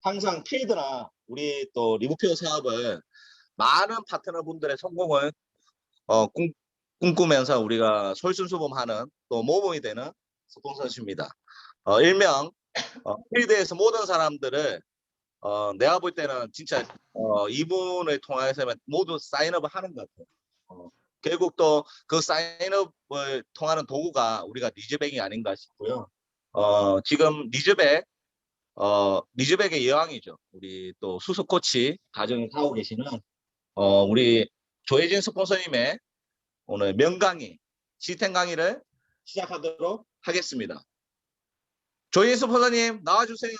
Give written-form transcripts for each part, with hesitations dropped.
항상 필드나 우리 또 리브페어 사업을 많은 파트너분들의 성공을 꿈꾸면서 우리가 솔선수범하는 또 모범이 되는 스폰서십니다. 일명 필드에서 모든 사람들을 내가 볼 때는 진짜 이분을 통해서 모두 사인업을 하는 것 같아요. 결국 또 그 사인업을 통하는 도구가 우리가 리즈백이 아닌가 싶고요. 지금 리즈백의 여왕이죠. 우리 또 수석 코치 가정을 하고 계시는 우리 조혜진 스폰서님의 오늘 명강의 시스템 강의를 시작하도록 하겠습니다. 조혜진 스폰서님 나와주세요.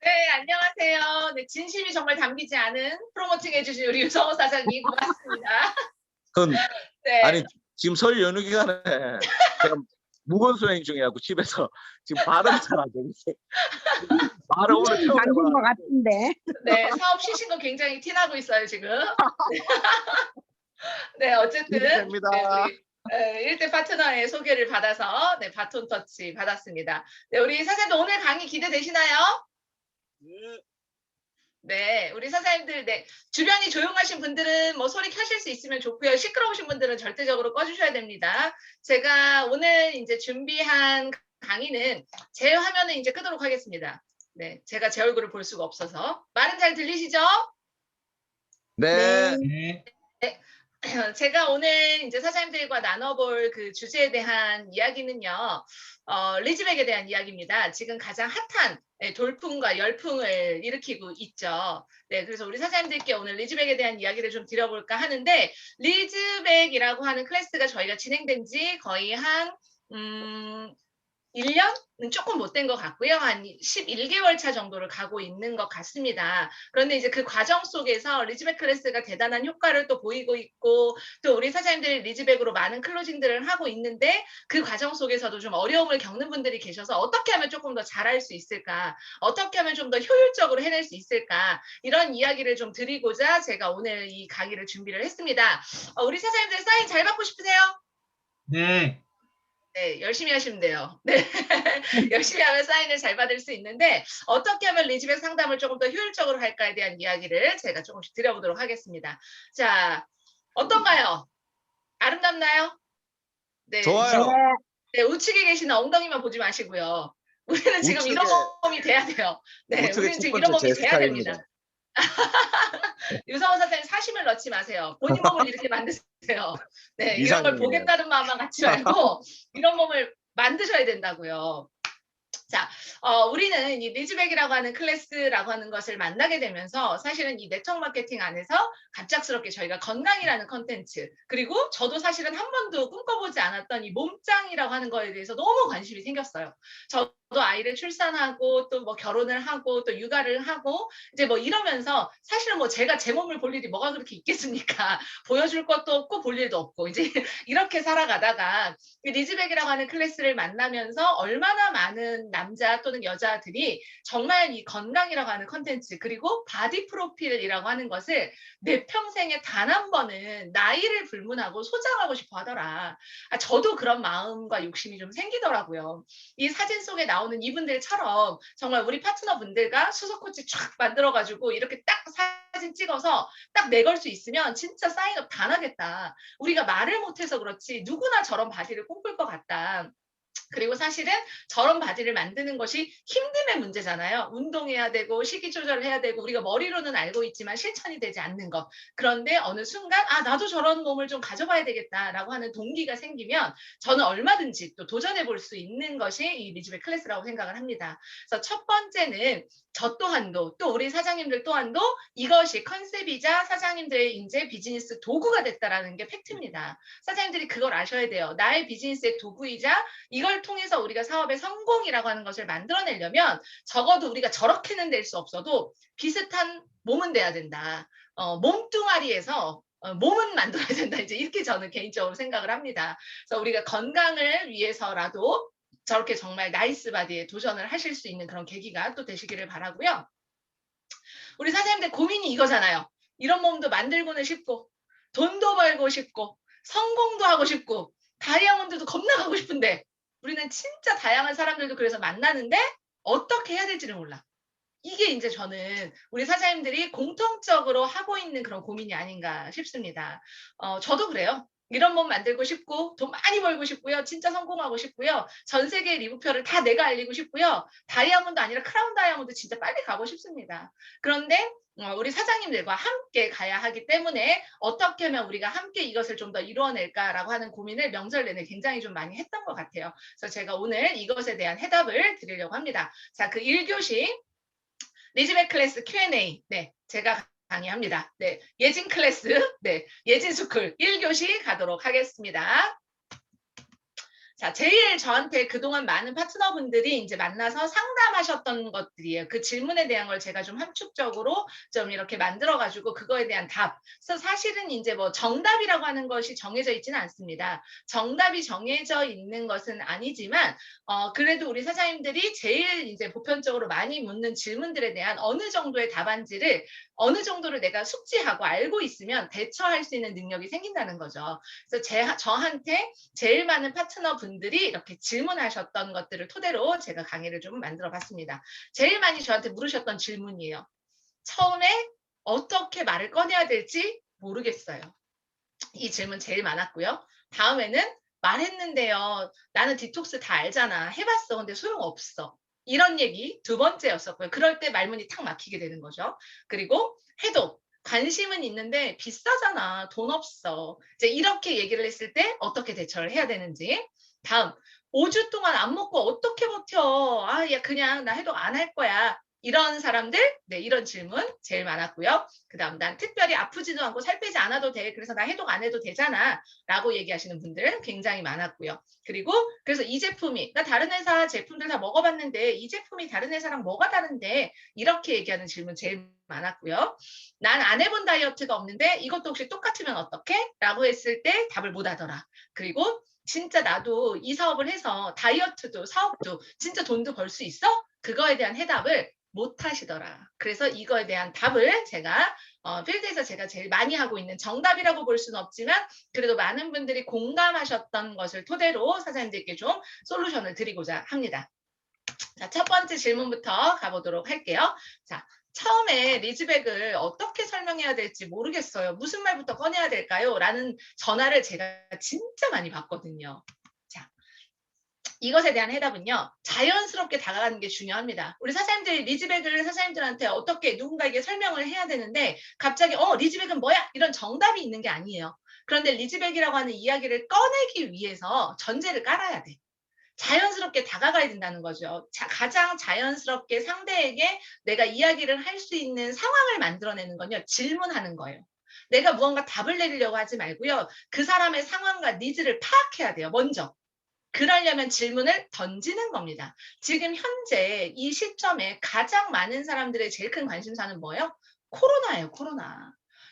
네, 안녕하세요. 네, 진심이 정말 담기지 않은 프로모팅 해주신 우리 유성호 사장님 고맙습니다. 네. 아니 지금 설 연휴 기간에 제가 무건 수행 중이라고 집에서 지금 발음 잘 안 되겠어요. 말을 오늘 처음 당긴 것 같은데. 네, 사업 쉬신 거 굉장히 티나고 있어요 지금. 네, 어쨌든 네, 우리 1대 파트너의 소개를 받아서 네, 바톤 터치 받았습니다. 네, 우리 사장님 오늘 강의 기대되시나요? 네, 우리 사장님들, 네, 주변이 조용하신 분들은 뭐 소리 켜실 수 있으면 좋고요. 시끄러우신 분들은 절대적으로 꺼주셔야 됩니다. 제가 오늘 이제 준비한 강의는 제 화면을 이제 끄도록 하겠습니다. 네, 제가 제 얼굴을 볼 수가 없어서. 말은 잘 들리시죠? 네. 네. 제가 오늘 이제 사장님들과 나눠볼 그 주제에 대한 이야기는요, 리즈백에 대한 이야기입니다. 지금 가장 핫한 돌풍과 열풍을 일으키고 있죠. 네, 그래서 우리 사장님들께 오늘 리즈백에 대한 이야기를 좀 드려볼까 하는데, 리즈백이라고 하는 클래스가 저희가 진행된 지 거의 한, 1년은 조금 못 된 것 같고요. 한 11개월 차 정도를 가고 있는 것 같습니다. 그런데 이제 그 과정 속에서 리즈백 클래스가 대단한 효과를 또 보이고 있고, 또 우리 사장님들이 리즈백으로 많은 클로징들을 하고 있는데, 그 과정 속에서도 좀 어려움을 겪는 분들이 계셔서 어떻게 하면 조금 더 잘할 수 있을까, 어떻게 하면 좀 더 효율적으로 해낼 수 있을까, 이런 이야기를 좀 드리고자 제가 오늘 이 강의를 준비를 했습니다. 우리 사장님들 사인 잘 받고 싶으세요? 네. 네, 열심히 하시면 돼요. 네. 열심히 하면 사인을 잘 받을 수 있는데, 어떻게 하면 리즈백 상담을 조금 더 효율적으로 할까에 대한 이야기를 제가 조금씩 드려보도록 하겠습니다. 자, 어떤가요? 아름답나요? 네. 좋아요. 네, 우측에 계시는 엉덩이만 보지 마시고요. 우리는 지금 이런 몸이 돼야 돼요. 네, 우리는 지금 이런 몸이 돼야 됩니다. 유성호 선생님 사심을 넣지 마세요. 본인 몸을 이렇게 만드세요. 네, 이런 걸 보겠다는 마음만 갖지 말고 이런 몸을 만드셔야 된다고요. 자, 우리는 이 리즈백이라고 하는 클래스라고 하는 것을 만나게 되면서 사실은 이 네트워크 마케팅 안에서 갑작스럽게 저희가 건강이라는 컨텐츠, 그리고 저도 사실은 한 번도 꿈꿔보지 않았던 이 몸짱이라고 하는 거에 대해서 너무 관심이 생겼어요. 저도 아이를 출산하고 또 뭐 결혼을 하고 또 육아를 하고 이제 뭐 이러면서 사실은 뭐 제가 제 몸을 볼 일이 뭐가 그렇게 있겠습니까? 보여줄 것도 없고 볼 일도 없고 이제 이렇게 살아가다가 리즈백이라고 하는 클래스를 만나면서 얼마나 많은 남자 또는 여자들이 정말 이 건강이라고 하는 컨텐츠, 그리고 바디 프로필이라고 하는 것을 내 평생에 단 한 번은 나이를 불문하고 소장하고 싶어 하더라. 저도 그런 마음과 욕심이 좀 생기더라고요. 이 사진 속에 나오는 이분들처럼 정말 우리 파트너분들과 수석 코치 쫙 만들어가지고 이렇게 딱 사진 찍어서 딱 내걸 수 있으면 진짜 사인업 다 나겠다. 우리가 말을 못해서 그렇지 누구나 저런 바디를 꿈꿀 것 같다. 그리고 사실은 저런 바디를 만드는 것이 힘듦의 문제잖아요. 운동해야 되고 식이 조절해야 되고 우리가 머리로는 알고 있지만 실천이 되지 않는 것. 그런데 어느 순간 나도 저런 몸을 좀 가져봐야 되겠다라고 하는 동기가 생기면 저는 얼마든지 또 도전해 볼 수 있는 것이 이 리즈백 클래스라고 생각을 합니다. 그래서 첫 번째는 저 또한도 또 우리 사장님들 또한도 이것이 컨셉이자 사장님들의 이제 비즈니스 도구가 됐다라는 게 팩트입니다. 사장님들이 그걸 아셔야 돼요. 나의 비즈니스의 도구이자 이걸 통해서 우리가 사업의 성공이라고 하는 것을 만들어내려면 적어도 우리가 저렇게는 될 수 없어도 비슷한 몸은 돼야 된다. 몸뚱아리에서 몸은 만들어야 된다. 이제 이렇게 저는 개인적으로 생각을 합니다. 그래서 우리가 건강을 위해서라도 저렇게 정말 나이스 바디에 도전을 하실 수 있는 그런 계기가 또 되시기를 바라고요. 우리 사장님들 고민이 이거잖아요. 이런 몸도 만들고는 싶고 돈도 벌고 싶고 성공도 하고 싶고 다이아몬드도 겁나 가고 싶은데 우리는 진짜 다양한 사람들도 그래서 만나는데 어떻게 해야 될지를 몰라. 이게 이제 저는 우리 사장님들이 공통적으로 하고 있는 그런 고민이 아닌가 싶습니다. 저도 그래요. 이런 몸 만들고 싶고 돈 많이 벌고 싶고요. 진짜 성공하고 싶고요. 전 세계 리뷰표를 다 내가 알리고 싶고요. 다이아몬드 아니라 크라운 다이아몬드 진짜 빨리 가고 싶습니다. 그런데 우리 사장님들과 함께 가야 하기 때문에 어떻게 하면 우리가 함께 이것을 좀 더 이루어낼까라고 하는 고민을 명절 내내 굉장히 좀 많이 했던 것 같아요. 그래서 제가 오늘 이것에 대한 해답을 드리려고 합니다. 자, 그 1교시 리즈백 클래스 Q&A. 네, 제가 강의합니다. 네, 예진 클래스, 네, 예진 스쿨 1교시 가도록 하겠습니다. 자, 제일 저한테 그동안 많은 파트너분들이 이제 만나서 상담하셨던 것들이에요. 그 질문에 대한 걸 제가 좀 함축적으로 좀 이렇게 만들어가지고 그거에 대한 답. 그래서 사실은 이제 뭐 정답이라고 하는 것이 정해져 있지는 않습니다. 정답이 정해져 있는 것은 아니지만, 그래도 우리 사장님들이 제일 이제 보편적으로 많이 묻는 질문들에 대한 어느 정도의 답안지를 어느 정도를 내가 숙지하고 알고 있으면 대처할 수 있는 능력이 생긴다는 거죠. 그래서 저한테 제일 많은 파트너 분들이 이렇게 질문하셨던 것들을 토대로 제가 강의를 좀 만들어 봤습니다. 제일 많이 저한테 물으셨던 질문이에요. 처음에 어떻게 말을 꺼내야 될지 모르겠어요. 이 질문 제일 많았고요. 다음에는 말했는데요. 나는 디톡스 다 알잖아. 해봤어. 근데 소용없어. 이런 얘기 두 번째였었고요. 그럴 때 말문이 탁 막히게 되는 거죠. 그리고 해독. 관심은 있는데 비싸잖아. 돈 없어. 이제 이렇게 얘기를 했을 때 어떻게 대처를 해야 되는지. 다음, 5주 동안 안 먹고 어떻게 버텨? 아, 야, 그냥 나 해독 안 할 거야. 이런 사람들, 네, 이런 질문 제일 많았고요. 그 다음, 난 특별히 아프지도 않고 살 빼지 않아도 돼. 그래서 나 해독 안 해도 되잖아. 라고 얘기하시는 분들 굉장히 많았고요. 그리고 그래서 이 제품이, 나 다른 회사 제품들 다 먹어봤는데 이 제품이 다른 회사랑 뭐가 다른데? 이렇게 얘기하는 질문 제일 많았고요. 난 안 해본 다이어트가 없는데 이것도 혹시 똑같으면 어떡해? 라고 했을 때 답을 못 하더라. 그리고 진짜 나도 이 사업을 해서 다이어트도 사업도 진짜 돈도 벌 수 있어? 그거에 대한 해답을 못 하시더라. 그래서 이거에 대한 답을 제가 필드에서 제가 제일 많이 하고 있는 정답이라고 볼 수는 없지만 그래도 많은 분들이 공감하셨던 것을 토대로 사장님들께 좀 솔루션을 드리고자 합니다. 자, 첫 번째 질문부터 가보도록 할게요. 자, 처음에 리즈백을 어떻게 설명해야 될지 모르겠어요. 무슨 말부터 꺼내야 될까요? 라는 전화를 제가 진짜 많이 받거든요. 자, 이것에 대한 해답은요. 자연스럽게 다가가는 게 중요합니다. 우리 사장님들이 리즈백을 사장님들한테 어떻게 누군가에게 설명을 해야 되는데 갑자기 리즈백은 뭐야? 이런 정답이 있는 게 아니에요. 그런데 리즈백이라고 하는 이야기를 꺼내기 위해서 전제를 깔아야 돼. 자연스럽게 다가가야 된다는 거죠. 가장 자연스럽게 상대에게 내가 이야기를 할 수 있는 상황을 만들어내는 건요. 질문하는 거예요. 내가 무언가 답을 내리려고 하지 말고요. 그 사람의 상황과 니즈를 파악해야 돼요. 먼저. 그러려면 질문을 던지는 겁니다. 지금 현재 이 시점에 가장 많은 사람들의 제일 큰 관심사는 뭐예요? 코로나예요, 코로나.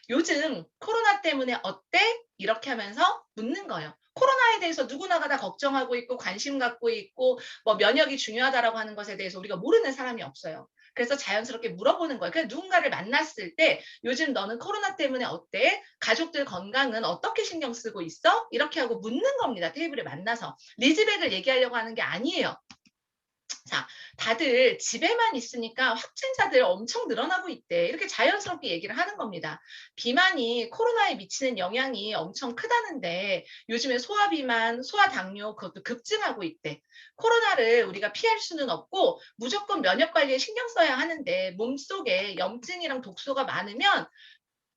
요즘 코로나 때문에 어때? 이렇게 하면서 묻는 거예요. 코로나에 대해서 누구나가 다 걱정하고 있고 관심 갖고 있고 뭐 면역이 중요하다라고 하는 것에 대해서 우리가 모르는 사람이 없어요. 그래서 자연스럽게 물어보는 거예요. 그냥 누군가를 만났을 때 요즘 너는 코로나 때문에 어때? 가족들 건강은 어떻게 신경 쓰고 있어? 이렇게 하고 묻는 겁니다. 테이블에 만나서. 리즈백을 얘기하려고 하는 게 아니에요. 자, 다들 집에만 있으니까 확진자들 엄청 늘어나고 있대. 이렇게 자연스럽게 얘기를 하는 겁니다. 비만이 코로나에 미치는 영향이 엄청 크다는데 요즘에 소아비만, 소아당뇨 그것도 급증하고 있대. 코로나를 우리가 피할 수는 없고 무조건 면역관리에 신경 써야 하는데 몸속에 염증이랑 독소가 많으면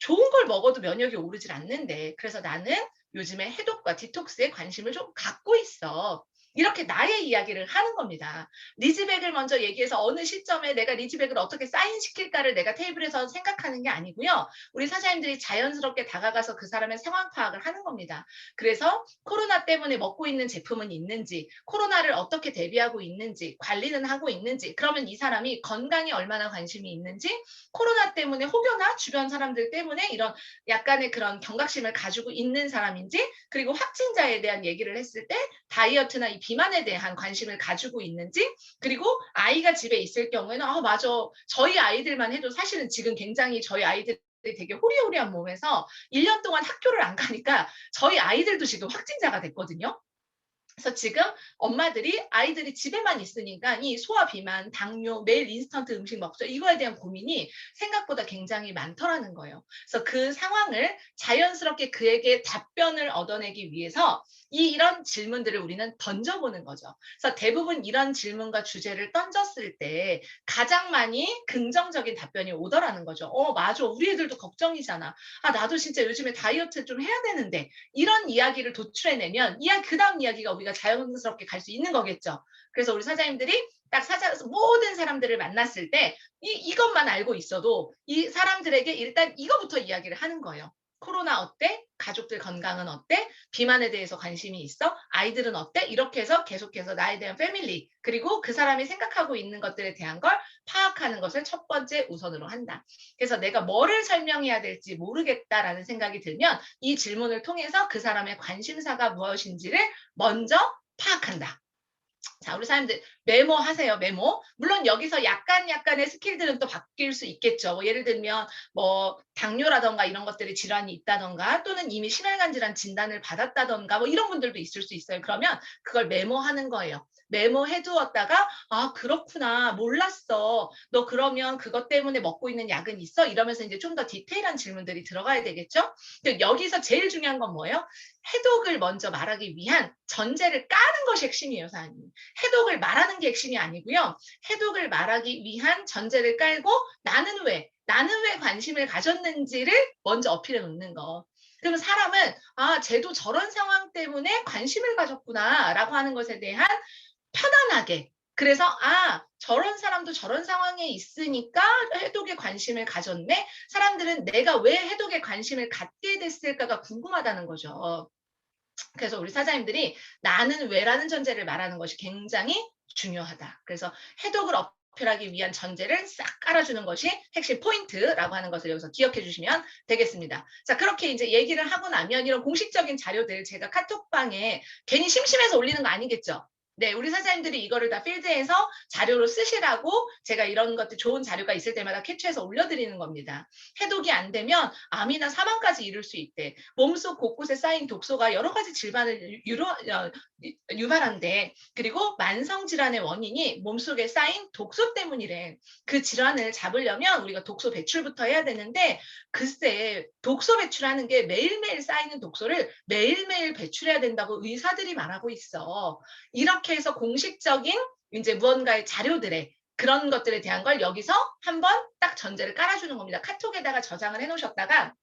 좋은 걸 먹어도 면역이 오르질 않는데 그래서 나는 요즘에 해독과 디톡스에 관심을 좀 갖고 있어. 이렇게 나의 이야기를 하는 겁니다. 리즈백을 먼저 얘기해서 어느 시점에 내가 리즈백을 어떻게 사인시킬까를 내가 테이블에서 생각하는 게 아니고요. 우리 사장님들이 자연스럽게 다가가서 그 사람의 상황 파악을 하는 겁니다. 그래서 코로나 때문에 먹고 있는 제품은 있는지, 코로나를 어떻게 대비하고 있는지, 관리는 하고 있는지, 그러면 이 사람이 건강에 얼마나 관심이 있는지, 코로나 때문에 혹여나 주변 사람들 때문에 이런 약간의 그런 경각심을 가지고 있는 사람인지, 그리고 확진자에 대한 얘기를 했을 때 다이어트나 이 비만에 대한 관심을 가지고 있는지, 그리고 아이가 집에 있을 경우에는 맞아, 저희 아이들만 해도 사실은 지금 굉장히 저희 아이들이 되게 호리호리한 몸에서 1년 동안 학교를 안 가니까 저희 아이들도 지금 확진자가 됐거든요. 그래서 지금 엄마들이 아이들이 집에만 있으니까 이 소화 비만, 당뇨, 매일 인스턴트 음식 먹죠. 이거에 대한 고민이 생각보다 굉장히 많더라는 거예요. 그래서 그 상황을 자연스럽게 그에게 답변을 얻어내기 위해서 이런 질문들을 우리는 던져보는 거죠. 그래서 대부분 이런 질문과 주제를 던졌을 때 가장 많이 긍정적인 답변이 오더라는 거죠. 맞아. 우리 애들도 걱정이잖아. 나도 진짜 요즘에 다이어트 좀 해야 되는데. 이런 이야기를 도출해내면 그 다음 이야기가 우리가 자연스럽게 갈 수 있는 거겠죠. 그래서 우리 사장님들이 딱 모든 사람들을 만났을 때 이것만 알고 있어도 이 사람들에게 일단 이거부터 이야기를 하는 거예요. 코로나 어때? 가족들 건강은 어때? 비만에 대해서 관심이 있어? 아이들은 어때? 이렇게 해서 계속해서 나에 대한 패밀리 그리고 그 사람이 생각하고 있는 것들에 대한 걸 파악하는 것을 첫 번째 우선으로 한다. 그래서 내가 뭐를 설명해야 될지 모르겠다라는 생각이 들면 이 질문을 통해서 그 사람의 관심사가 무엇인지를 먼저 파악한다. 자, 우리 사람들 메모하세요. 메모. 물론 여기서 약간의 스킬들은 또 바뀔 수 있겠죠. 예를 들면 당뇨라던가 이런 것들이 질환이 있다던가 또는 이미 심혈관 질환 진단을 받았다던가 이런 분들도 있을 수 있어요. 그러면 그걸 메모하는 거예요. 메모해 두었다가 그렇구나. 몰랐어. 너 그러면 그것 때문에 먹고 있는 약은 있어? 이러면서 이제 좀 더 디테일한 질문들이 들어가야 되겠죠. 여기서 제일 중요한 건 뭐예요? 해독을 먼저 말하기 위한 전제를 까는 것이 핵심이에요, 사장님. 해독을 말하는 게 핵심이 아니고요. 해독을 말하기 위한 전제를 깔고 나는 왜 관심을 가졌는지를 먼저 어필해 놓는 거. 그러면 사람은 쟤도 저런 상황 때문에 관심을 가졌구나라고 하는 것에 대한 편안하게 그래서 저런 사람도 저런 상황에 있으니까 해독에 관심을 가졌네. 사람들은 내가 왜 해독에 관심을 갖게 됐을까가 궁금하다는 거죠. 그래서 우리 사장님들이 나는 왜라는 전제를 말하는 것이 굉장히 중요하다. 그래서 해독을 어필하기 위한 전제를 싹 깔아주는 것이 핵심 포인트라고 하는 것을 여기서 기억해 주시면 되겠습니다. 자, 그렇게 이제 얘기를 하고 나면 이런 공식적인 자료들 제가 카톡방에 괜히 심심해서 올리는 거 아니겠죠? 네, 우리 사장님들이 이거를 다 필드에서 자료로 쓰시라고 제가 이런 것들 좋은 자료가 있을 때마다 캡처해서 올려드리는 겁니다. 해독이 안 되면 암이나 사망까지 이룰 수 있대. 몸속 곳곳에 쌓인 독소가 여러 가지 질환을 유발한대. 그리고 만성 질환의 원인이 몸속에 쌓인 독소 때문이래. 그 질환을 잡으려면 우리가 독소 배출부터 해야 되는데 글쎄 독소 배출하는 게 매일매일 쌓이는 독소를 매일매일 배출해야 된다고 의사들이 말하고 있어. 이렇게 해서 공식적인 이제 무언가의 자료들에 그런 것들에 대한 걸 여기서 한번 딱 전제를 깔아주는 겁니다. 카톡에다가 저장을 해놓으셨다가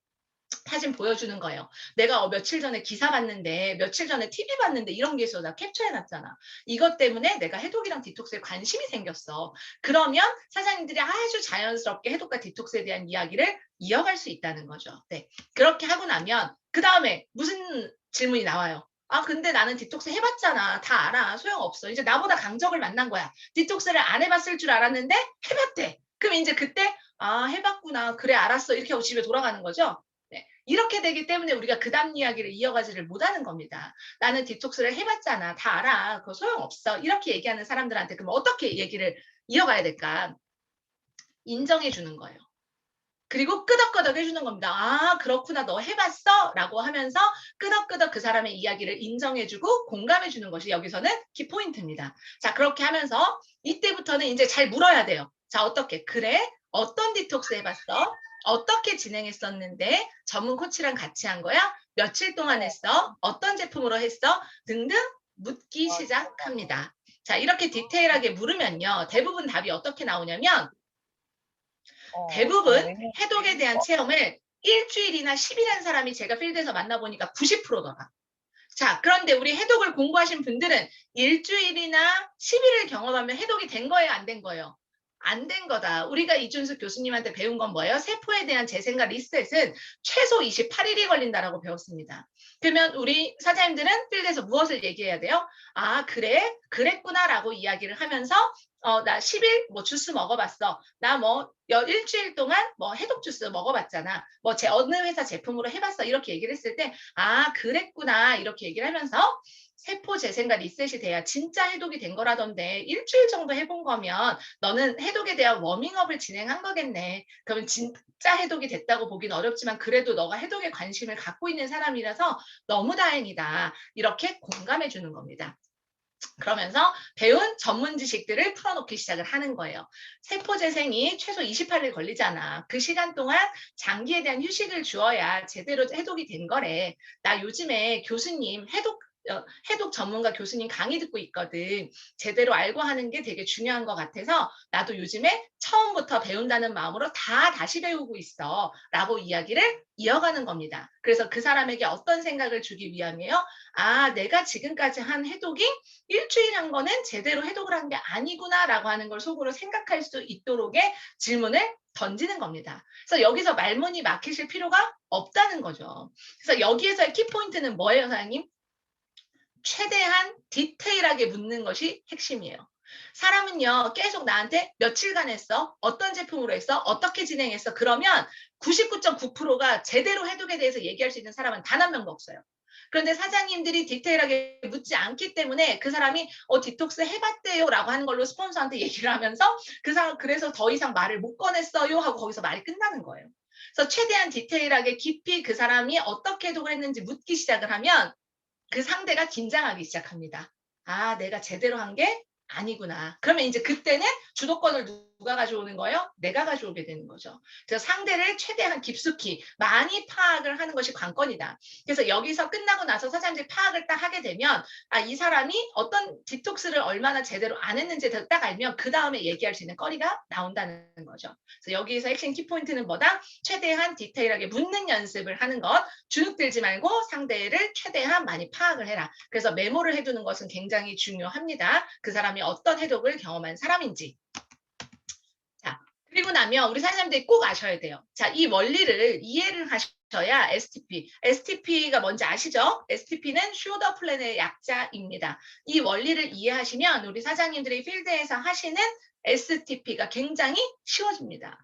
사진 보여주는 거예요. 내가 며칠 전에 기사 봤는데 며칠 전에 TV 봤는데 이런 게 있어. 나 캡처해놨잖아. 이것 때문에 내가 해독이랑 디톡스에 관심이 생겼어. 그러면 사장님들이 아주 자연스럽게 해독과 디톡스에 대한 이야기를 이어갈 수 있다는 거죠. 네. 그렇게 하고 나면 그 다음에 무슨 질문이 나와요? 근데 나는 디톡스 해봤잖아. 다 알아. 소용없어. 이제 나보다 강적을 만난 거야. 디톡스를 안 해봤을 줄 알았는데 해봤대. 그럼 이제 그때 해봤구나. 그래 알았어. 이렇게 하고 집에 돌아가는 거죠. 네. 이렇게 되기 때문에 우리가 그 다음 이야기를 이어가지를 못하는 겁니다. 나는 디톡스를 해봤잖아. 다 알아. 그거 소용없어. 이렇게 얘기하는 사람들한테 그럼 어떻게 얘기를 이어가야 될까? 인정해 주는 거예요. 그리고 끄덕끄덕 해주는 겁니다. 그렇구나. 너 해봤어? 라고 하면서 끄덕끄덕 그 사람의 이야기를 인정해주고 공감해주는 것이 여기서는 키포인트입니다. 자, 그렇게 하면서 이때부터는 이제 잘 물어야 돼요. 자, 어떻게? 그래? 어떤 디톡스 해봤어? 어떻게 진행했었는데? 전문 코치랑 같이 한 거야? 며칠 동안 했어? 어떤 제품으로 했어? 등등 묻기 시작합니다. 자, 이렇게 디테일하게 물으면요. 대부분 답이 어떻게 나오냐면 대부분 해독에 대한 체험을 일주일이나 10일 한 사람이 제가 필드에서 만나보니까 90%더라. 자, 그런데 우리 해독을 공부하신 분들은 일주일이나 10일을 경험하면 해독이 된 거예요, 안 된 거예요? 안 된 거다. 우리가 이준숙 교수님한테 배운 건 뭐예요? 세포에 대한 재생과 리셋은 최소 28일이 걸린다라고 배웠습니다. 그러면 우리 사장님들은 필드에서 무엇을 얘기해야 돼요? 그래? 그랬구나라고 이야기를 하면서 나 10일 주스 먹어봤어. 나 일주일 동안 해독 주스 먹어봤잖아. 어느 회사 제품으로 해봤어. 이렇게 얘기를 했을 때 그랬구나. 이렇게 얘기를 하면서 세포 재생과 리셋이 돼야 진짜 해독이 된 거라던데 일주일 정도 해본 거면 너는 해독에 대한 워밍업을 진행한 거겠네. 그러면 진짜 해독이 됐다고 보긴 어렵지만 그래도 너가 해독에 관심을 갖고 있는 사람이라서 너무 다행이다. 이렇게 공감해 주는 겁니다. 그러면서 배운 전문 지식들을 풀어놓기 시작을 하는 거예요. 세포재생이 최소 28일 걸리잖아. 그 시간 동안 장기에 대한 휴식을 주어야 제대로 해독이 된 거래. 나 요즘에 교수님 해독 전문가 교수님 강의 듣고 있거든. 제대로 알고 하는 게 되게 중요한 것 같아서 나도 요즘에 처음부터 배운다는 마음으로 다시 배우고 있어. 라고 이야기를 이어가는 겁니다. 그래서 그 사람에게 어떤 생각을 주기 위함이에요? 아, 내가 지금까지 한 해독이 일주일 한 거는 제대로 해독을 한 게 아니구나라고 하는 걸 속으로 생각할 수 있도록의 질문을 던지는 겁니다. 그래서 여기서 말문이 막히실 필요가 없다는 거죠. 그래서 여기에서의 키포인트는 뭐예요, 사장님? 최대한 디테일하게 묻는 것이 핵심이에요. 사람은요, 계속 나한테 며칠간 했어? 어떤 제품으로 했어? 어떻게 진행했어? 그러면 99.9%가 제대로 해독에 대해서 얘기할 수 있는 사람은 단 한 명도 없어요. 그런데 사장님들이 디테일하게 묻지 않기 때문에 그 사람이 디톡스 해봤대요 라고 하는 걸로 스폰서한테 얘기를 하면서 그 사람 그래서 더 이상 말을 못 꺼냈어요 하고 거기서 말이 끝나는 거예요. 그래서 최대한 디테일하게 깊이 그 사람이 어떻게 해독을 했는지 묻기 시작을 하면 그 상대가 긴장하기 시작합니다. 아, 내가 제대로 한 게 아니구나. 그러면 이제 그때는 주도권을 누가 가져오는 거예요? 내가 가져오게 되는 거죠. 그래서 상대를 최대한 깊숙이 많이 파악을 하는 것이 관건이다. 그래서 여기서 끝나고 나서 사장님들이 파악을 딱 하게 되면 아, 이 사람이 어떤 디톡스를 얼마나 제대로 안 했는지 딱 알면 그 다음에 얘기할 수 있는 거리가 나온다는 거죠. 그래서 여기서 핵심 키포인트는 뭐다? 최대한 디테일하게 묻는 연습을 하는 것. 주눅 들지 말고 상대를 최대한 많이 파악을 해라. 그래서 메모를 해두는 것은 굉장히 중요합니다. 그 사람이 어떤 해독을 경험한 사람인지. 자, 그리고 나면 우리 사장님들이 꼭 아셔야 돼요. 자, 이 원리를 이해를 하셔야 STP. STP가 뭔지 아시죠? STP는 슈더 플랜의 약자입니다. 이 원리를 이해하시면 우리 사장님들이 필드에서 하시는 STP가 굉장히 쉬워집니다.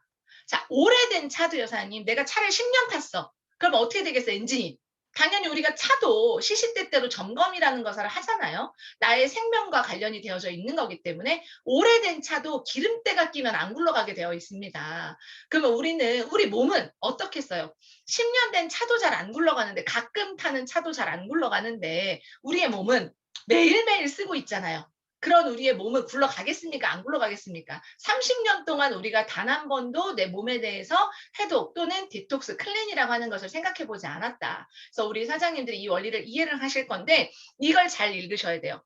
자, 오래된 차도요, 사장님. 내가 차를 10년 탔어. 그럼 어떻게 되겠어, 엔진이? 당연히 우리가 차도 시시때때로 점검이라는 것을 하잖아요. 나의 생명과 관련이 되어져 있는 거기 때문에 오래된 차도 기름때가 끼면 안 굴러가게 되어 있습니다. 그러면 우리 몸은 어떻게 써요? 10년 된 차도 잘 안 굴러가는데 가끔 타는 차도 잘 안 굴러가는데 우리의 몸은 매일매일 쓰고 있잖아요. 그런 우리의 몸을 굴러가겠습니까? 안 굴러가겠습니까? 30년 동안 우리가 단 한 번도 내 몸에 대해서 해독 또는 디톡스, 클린이라고 하는 것을 생각해 보지 않았다. 그래서 우리 사장님들이 이 원리를 이해를 하실 건데 이걸 잘 읽으셔야 돼요.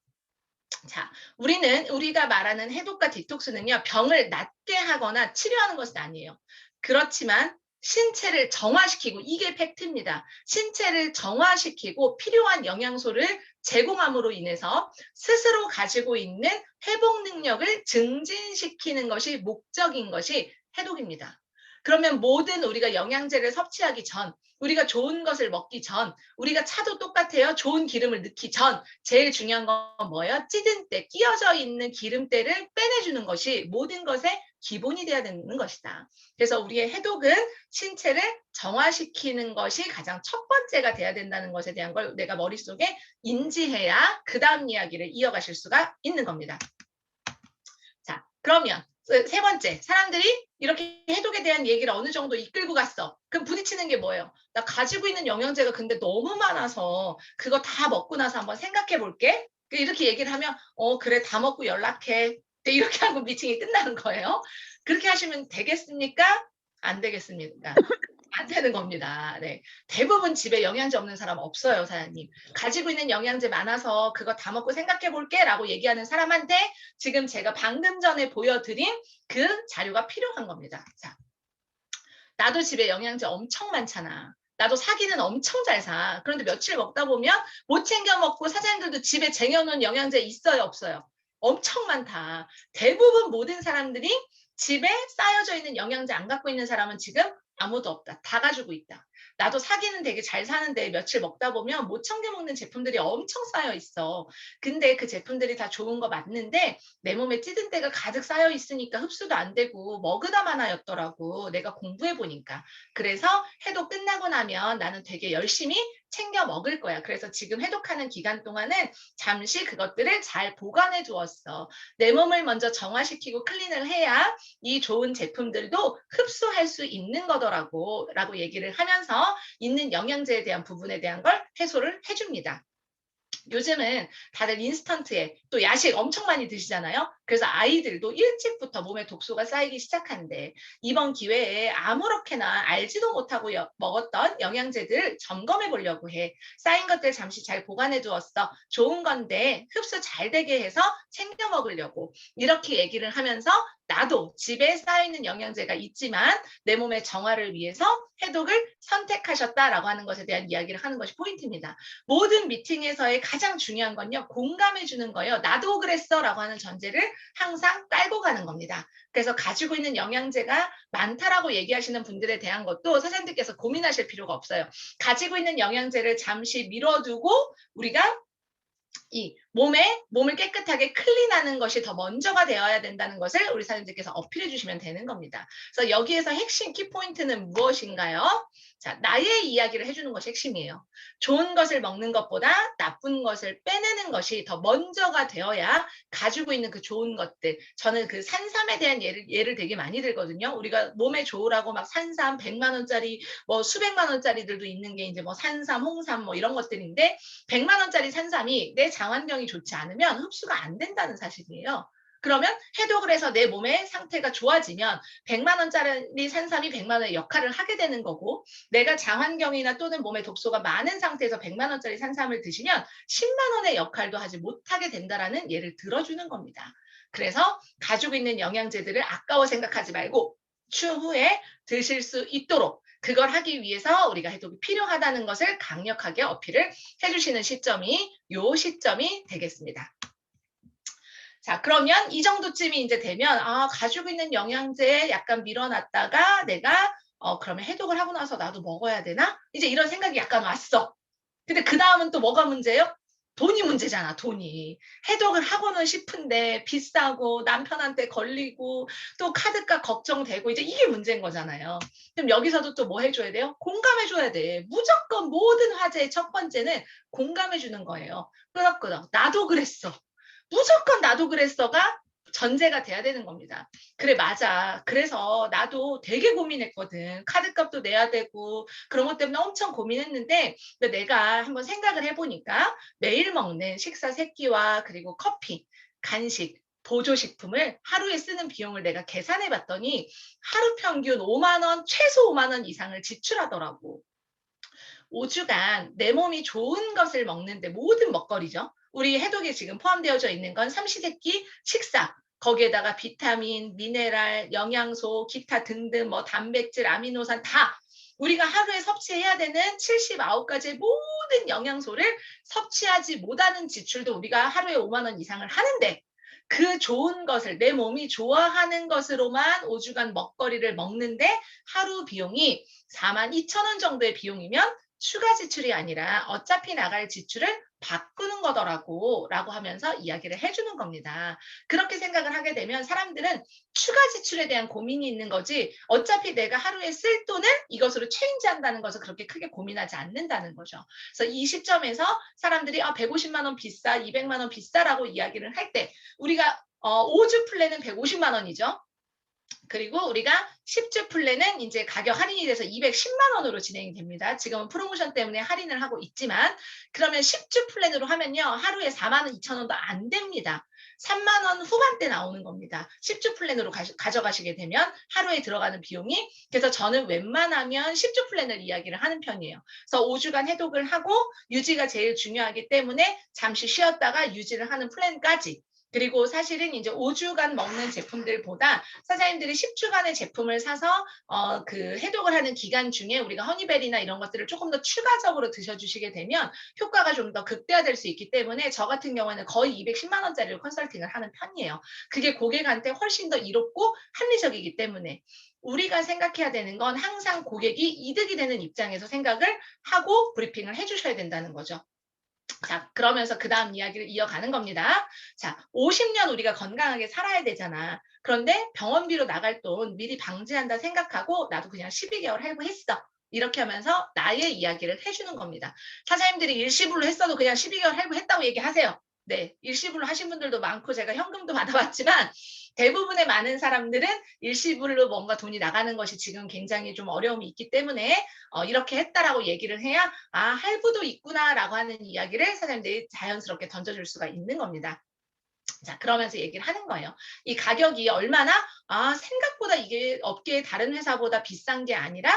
자, 우리가 말하는 해독과 디톡스는요, 병을 낫게 하거나 치료하는 것은 아니에요. 그렇지만 신체를 정화시키고, 이게 팩트입니다. 신체를 정화시키고 필요한 영양소를 제공함으로 인해서 스스로 가지고 있는 회복 능력을 증진시키는 것이 목적인 것이 해독입니다. 그러면 모든 우리가 영양제를 섭취하기 전, 우리가 좋은 것을 먹기 전, 우리가 차도 똑같아요. 좋은 기름을 넣기 전, 제일 중요한 건 뭐예요? 찌든 때, 끼어져 있는 기름때를 빼내주는 것이 모든 것의 기본이 되어야 되는 것이다. 그래서 우리의 해독은 신체를 정화시키는 것이 가장 첫 번째가 돼야 된다는 것에 대한 걸 내가 머릿속에 인지해야 그 다음 이야기를 이어가실 수가 있는 겁니다. 자, 그러면 세 번째, 사람들이 이렇게 해독에 대한 얘기를 어느 정도 이끌고 갔어. 그럼 부딪히는 게 뭐예요? 나 가지고 있는 영양제가 근데 너무 많아서 그거 다 먹고 나서 한번 생각해 볼게. 이렇게 얘기를 하면 그래 다 먹고 연락해. 이렇게 하고 미팅이 끝나는 거예요. 그렇게 하시면 되겠습니까? 안 되겠습니까? 안 되는 겁니다. 네. 대부분 집에 영양제 없는 사람 없어요, 사장님. 가지고 있는 영양제 많아서 그거 다 먹고 생각해 볼게 라고 얘기하는 사람한테 지금 제가 방금 전에 보여드린 그 자료가 필요한 겁니다. 자, 나도 집에 영양제 엄청 많잖아. 나도 사기는 엄청 잘 사. 그런데 며칠 먹다 보면 못 챙겨 먹고 사장님들도 집에 쟁여놓은 영양제 있어요, 없어요? 엄청 많다. 대부분 모든 사람들이 집에 쌓여져 있는 영양제 안 갖고 있는 사람은 지금 아무도 없다. 다 가지고 있다. 나도 사기는 되게 잘 사는데 며칠 먹다 보면 못 챙겨 먹는 제품들이 엄청 쌓여 있어. 근데 그 제품들이 다 좋은 거 맞는데 내 몸에 찌든 때가 가득 쌓여 있으니까 흡수도 안 되고 머그다마나였더라고. 내가 공부해 보니까. 그래서 해독 끝나고 나면 나는 되게 열심히 챙겨 먹을 거야. 그래서 지금 해독하는 기간 동안은 잠시 그것들을 잘 보관해 두었어. 내 몸을 먼저 정화시키고 클린을 해야 이 좋은 제품들도 흡수할 수 있는 거더라고 라고 얘기를 하면서 있는 영양제에 대한 부분에 대한 걸 해소를 해줍니다. 요즘은 다들 인스턴트에 또 야식 엄청 많이 드시잖아요. 그래서 아이들도 일찍부터 몸에 독소가 쌓이기 시작한데 이번 기회에 아무렇게나 알지도 못하고 먹었던 영양제들 점검해 보려고 해. 쌓인 것들 잠시 잘 보관해 두었어. 좋은 건데 흡수 잘 되게 해서 챙겨 먹으려고. 이렇게 얘기를 하면서 나도 집에 쌓여있는 영양제가 있지만 내 몸의 정화를 위해서 해독을 선택하셨다라고 하는 것에 대한 이야기를 하는 것이 포인트입니다. 모든 미팅에서의 가장 중요한 건요. 공감해 주는 거예요. 나도 그랬어 라고 하는 전제를 항상 깔고 가는 겁니다. 그래서 가지고 있는 영양제가 많다라고 얘기하시는 분들에 대한 것도 선생님들께서 고민하실 필요가 없어요. 가지고 있는 영양제를 잠시 미뤄두고 우리가 이 몸을 깨끗하게 클린하는 것이 더 먼저가 되어야 된다는 것을 우리 사장님들께서 어필해 주시면 되는 겁니다. 그래서 여기에서 핵심 키포인트는 무엇인가요? 자, 나의 이야기를 해주는 것이 핵심이에요. 좋은 것을 먹는 것보다 나쁜 것을 빼내는 것이 더 먼저가 되어야 가지고 있는 그 좋은 것들. 저는 그 산삼에 대한 예를 되게 많이 들거든요. 우리가 몸에 좋으라고 막 산삼 100만 원짜리 뭐 수백만 원짜리들도 있는 게 이제 뭐 산삼, 홍삼 뭐 이런 것들인데 100만 원짜리 산삼이 내 장환경이 좋지 않으면 흡수가 안 된다는 사실이에요. 그러면 해독을 해서 내 몸의 상태가 좋아지면 100만 원짜리 산삼이 100만 원의 역할을 하게 되는 거고 내가 장환경이나 또는 몸에 독소가 많은 상태에서 100만 원짜리 산삼을 드시면 10만 원의 역할도 하지 못하게 된다라는 예를 들어주는 겁니다. 그래서 가지고 있는 영양제들을 아까워 생각하지 말고 추후에 드실 수 있도록 그걸 하기 위해서 우리가 해독이 필요하다는 것을 강력하게 어필을 해주시는 시점이 요 시점이 되겠습니다. 자, 그러면 이 정도쯤이 이제 되면 가지고 있는 영양제 약간 밀어놨다가 내가 그러면 해독을 하고 나서 나도 먹어야 되나? 이제 이런 생각이 약간 왔어. 근데 그 다음은 또 뭐가 문제예요? 돈이 문제잖아, 돈이. 해독을 하고는 싶은데 비싸고 남편한테 걸리고 또 카드값 걱정되고 이제 이게 문제인 거잖아요. 그럼 여기서도 또 뭐 해줘야 돼요? 공감해줘야 돼. 무조건 모든 화제의 첫 번째는 공감해주는 거예요. 끄덕끄덕. 나도 그랬어. 무조건 나도 그랬어가 전제가 돼야 되는 겁니다. 그래 맞아. 그래서 나도 되게 고민했거든. 카드값도 내야 되고 그런 것 때문에 엄청 고민했는데 내가 한번 생각을 해보니까 매일 먹는 식사 세 끼와 그리고 커피, 간식, 보조식품을 하루에 쓰는 비용을 내가 계산해 봤더니 하루 평균 5만 원, 최소 5만 원 이상을 지출하더라고. 5주간 내 몸이 좋은 것을 먹는데 모든 먹거리죠. 우리 해독에 지금 포함되어져 있는 건 삼시세끼 식사, 거기에다가 비타민, 미네랄, 영양소, 기타 등등 뭐 단백질, 아미노산 다 우리가 하루에 섭취해야 되는 79가지의 모든 영양소를 섭취하지 못하는 지출도 우리가 하루에 5만 원 이상을 하는데 그 좋은 것을 내 몸이 좋아하는 것으로만 5주간 먹거리를 먹는데 하루 비용이 42,000원 정도의 비용이면 추가 지출이 아니라 어차피 나갈 지출을 바꾸는 거더라고 라고 하면서 이야기를 해주는 겁니다. 그렇게 생각을 하게 되면 사람들은 추가 지출에 대한 고민이 있는 거지 어차피 내가 하루에 쓸 돈을 이것으로 체인지한다는 것을 그렇게 크게 고민하지 않는다는 거죠. 그래서 이 시점에서 사람들이 150만 원 비싸, 200만 원 비싸라고 이야기를 할 때 우리가 5주 플랜은 150만 원이죠. 그리고 우리가 10주 플랜은 이제 가격 할인이 돼서 210만 원으로 진행이 됩니다. 지금은 프로모션 때문에 할인을 하고 있지만 그러면 10주 플랜으로 하면요. 하루에 4만 2천 원도 안 됩니다. 3만 원 후반대 나오는 겁니다. 10주 플랜으로 가져가시게 되면 하루에 들어가는 비용이 그래서 저는 웬만하면 10주 플랜을 이야기를 하는 편이에요. 그래서 5주간 해독을 하고 유지가 제일 중요하기 때문에 잠시 쉬었다가 유지를 하는 플랜까지 그리고 사실은 이제 5주간 먹는 제품들보다 사장님들이 10주간의 제품을 사서 그 해독을 하는 기간 중에 우리가 허니베리나 이런 것들을 조금 더 추가적으로 드셔주시게 되면 효과가 좀 더 극대화될 수 있기 때문에 저 같은 경우에는 거의 210만 원짜리로 컨설팅을 하는 편이에요. 그게 고객한테 훨씬 더 이롭고 합리적이기 때문에 우리가 생각해야 되는 건 항상 고객이 이득이 되는 입장에서 생각을 하고 브리핑을 해주셔야 된다는 거죠. 자, 그러면서 그 다음 이야기를 이어가는 겁니다. 자, 50년 우리가 건강하게 살아야 되잖아. 그런데 병원비로 나갈 돈 미리 방지한다 생각하고 나도 그냥 12개월 할부했어. 이렇게 하면서 나의 이야기를 해주는 겁니다. 사장님들이 일시불로 했어도 그냥 12개월 할부했다고 얘기하세요. 네, 일시불로 하신 분들도 많고 제가 현금도 받아봤지만 대부분의 많은 사람들은 일시불로 뭔가 돈이 나가는 것이 지금 굉장히 좀 어려움이 있기 때문에 이렇게 했다라고 얘기를 해야 아, 할부도 있구나라고 하는 이야기를 사장님들이 자연스럽게 던져줄 수가 있는 겁니다. 자, 그러면서 얘기를 하는 거예요. 이 가격이 얼마나 생각보다 이게 업계의 다른 회사보다 비싼 게 아니라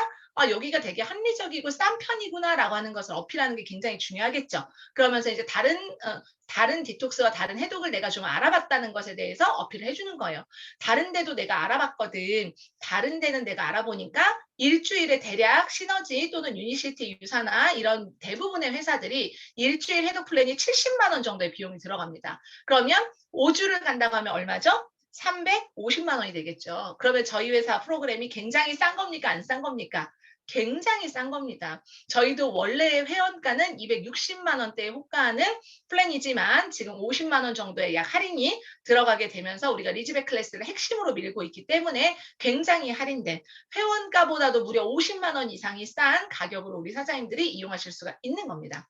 여기가 되게 합리적이고 싼 편이구나라고 하는 것을 어필하는 게 굉장히 중요하겠죠. 그러면서 이제 다른 디톡스와 다른 해독을 내가 좀 알아봤다는 것에 대해서 어필을 해주는 거예요. 다른 데도 내가 알아봤거든. 다른 데는 내가 알아보니까 일주일에 대략 시너지 또는 유니시티 유사나 이런 대부분의 회사들이 일주일 해독 플랜이 70만 원 정도의 비용이 들어갑니다. 그러면 5주를 간다고 하면 얼마죠? 350만 원이 되겠죠. 그러면 저희 회사 프로그램이 굉장히 싼 겁니까? 안 싼 겁니까? 굉장히 싼 겁니다. 저희도 원래 회원가는 260만 원대에 호가하는 플랜이지만 지금 50만 원 정도의 약 할인이 들어가게 되면서 우리가 리즈백 클래스를 핵심으로 밀고 있기 때문에 굉장히 할인된 회원가보다도 무려 50만 원 이상이 싼 가격으로 우리 사장님들이 이용하실 수가 있는 겁니다.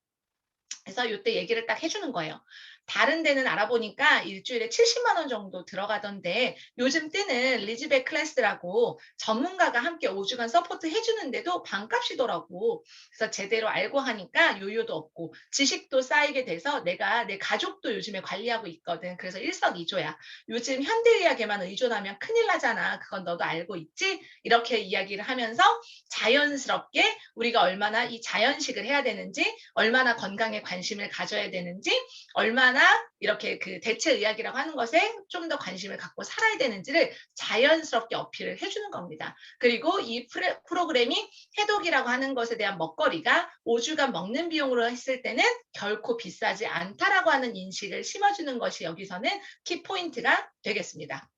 그래서 이때 얘기를 딱 해주는 거예요. 다른 데는 알아보니까 일주일에 70만 원 정도 들어가던데 요즘 뜨는 리즈백 클래스라고 전문가가 함께 5주간 서포트 해주는데도 반값이더라고. 그래서 제대로 알고 하니까 요요도 없고 지식도 쌓이게 돼서 내가 내 가족도 요즘에 관리하고 있거든. 그래서 일석이조야. 요즘 현대의학에만 의존하면 큰일 나잖아. 그건 너도 알고 있지? 이렇게 이야기를 하면서 자연스럽게 우리가 얼마나 이 자연식을 해야 되는지, 얼마나 건강에 관심을 가져야 되는지, 얼마나 이렇게 그 대체 의학이라고 하는 것에 좀 더 관심을 갖고 살아야 되는지를 자연스럽게 어필을 해주는 겁니다. 그리고 이 프로그램이 해독이라고 하는 것에 대한 먹거리가 5주간 먹는 비용으로 했을 때는 결코 비싸지 않다라고 하는 인식을 심어주는 것이 여기서는 키포인트가 되겠습니다.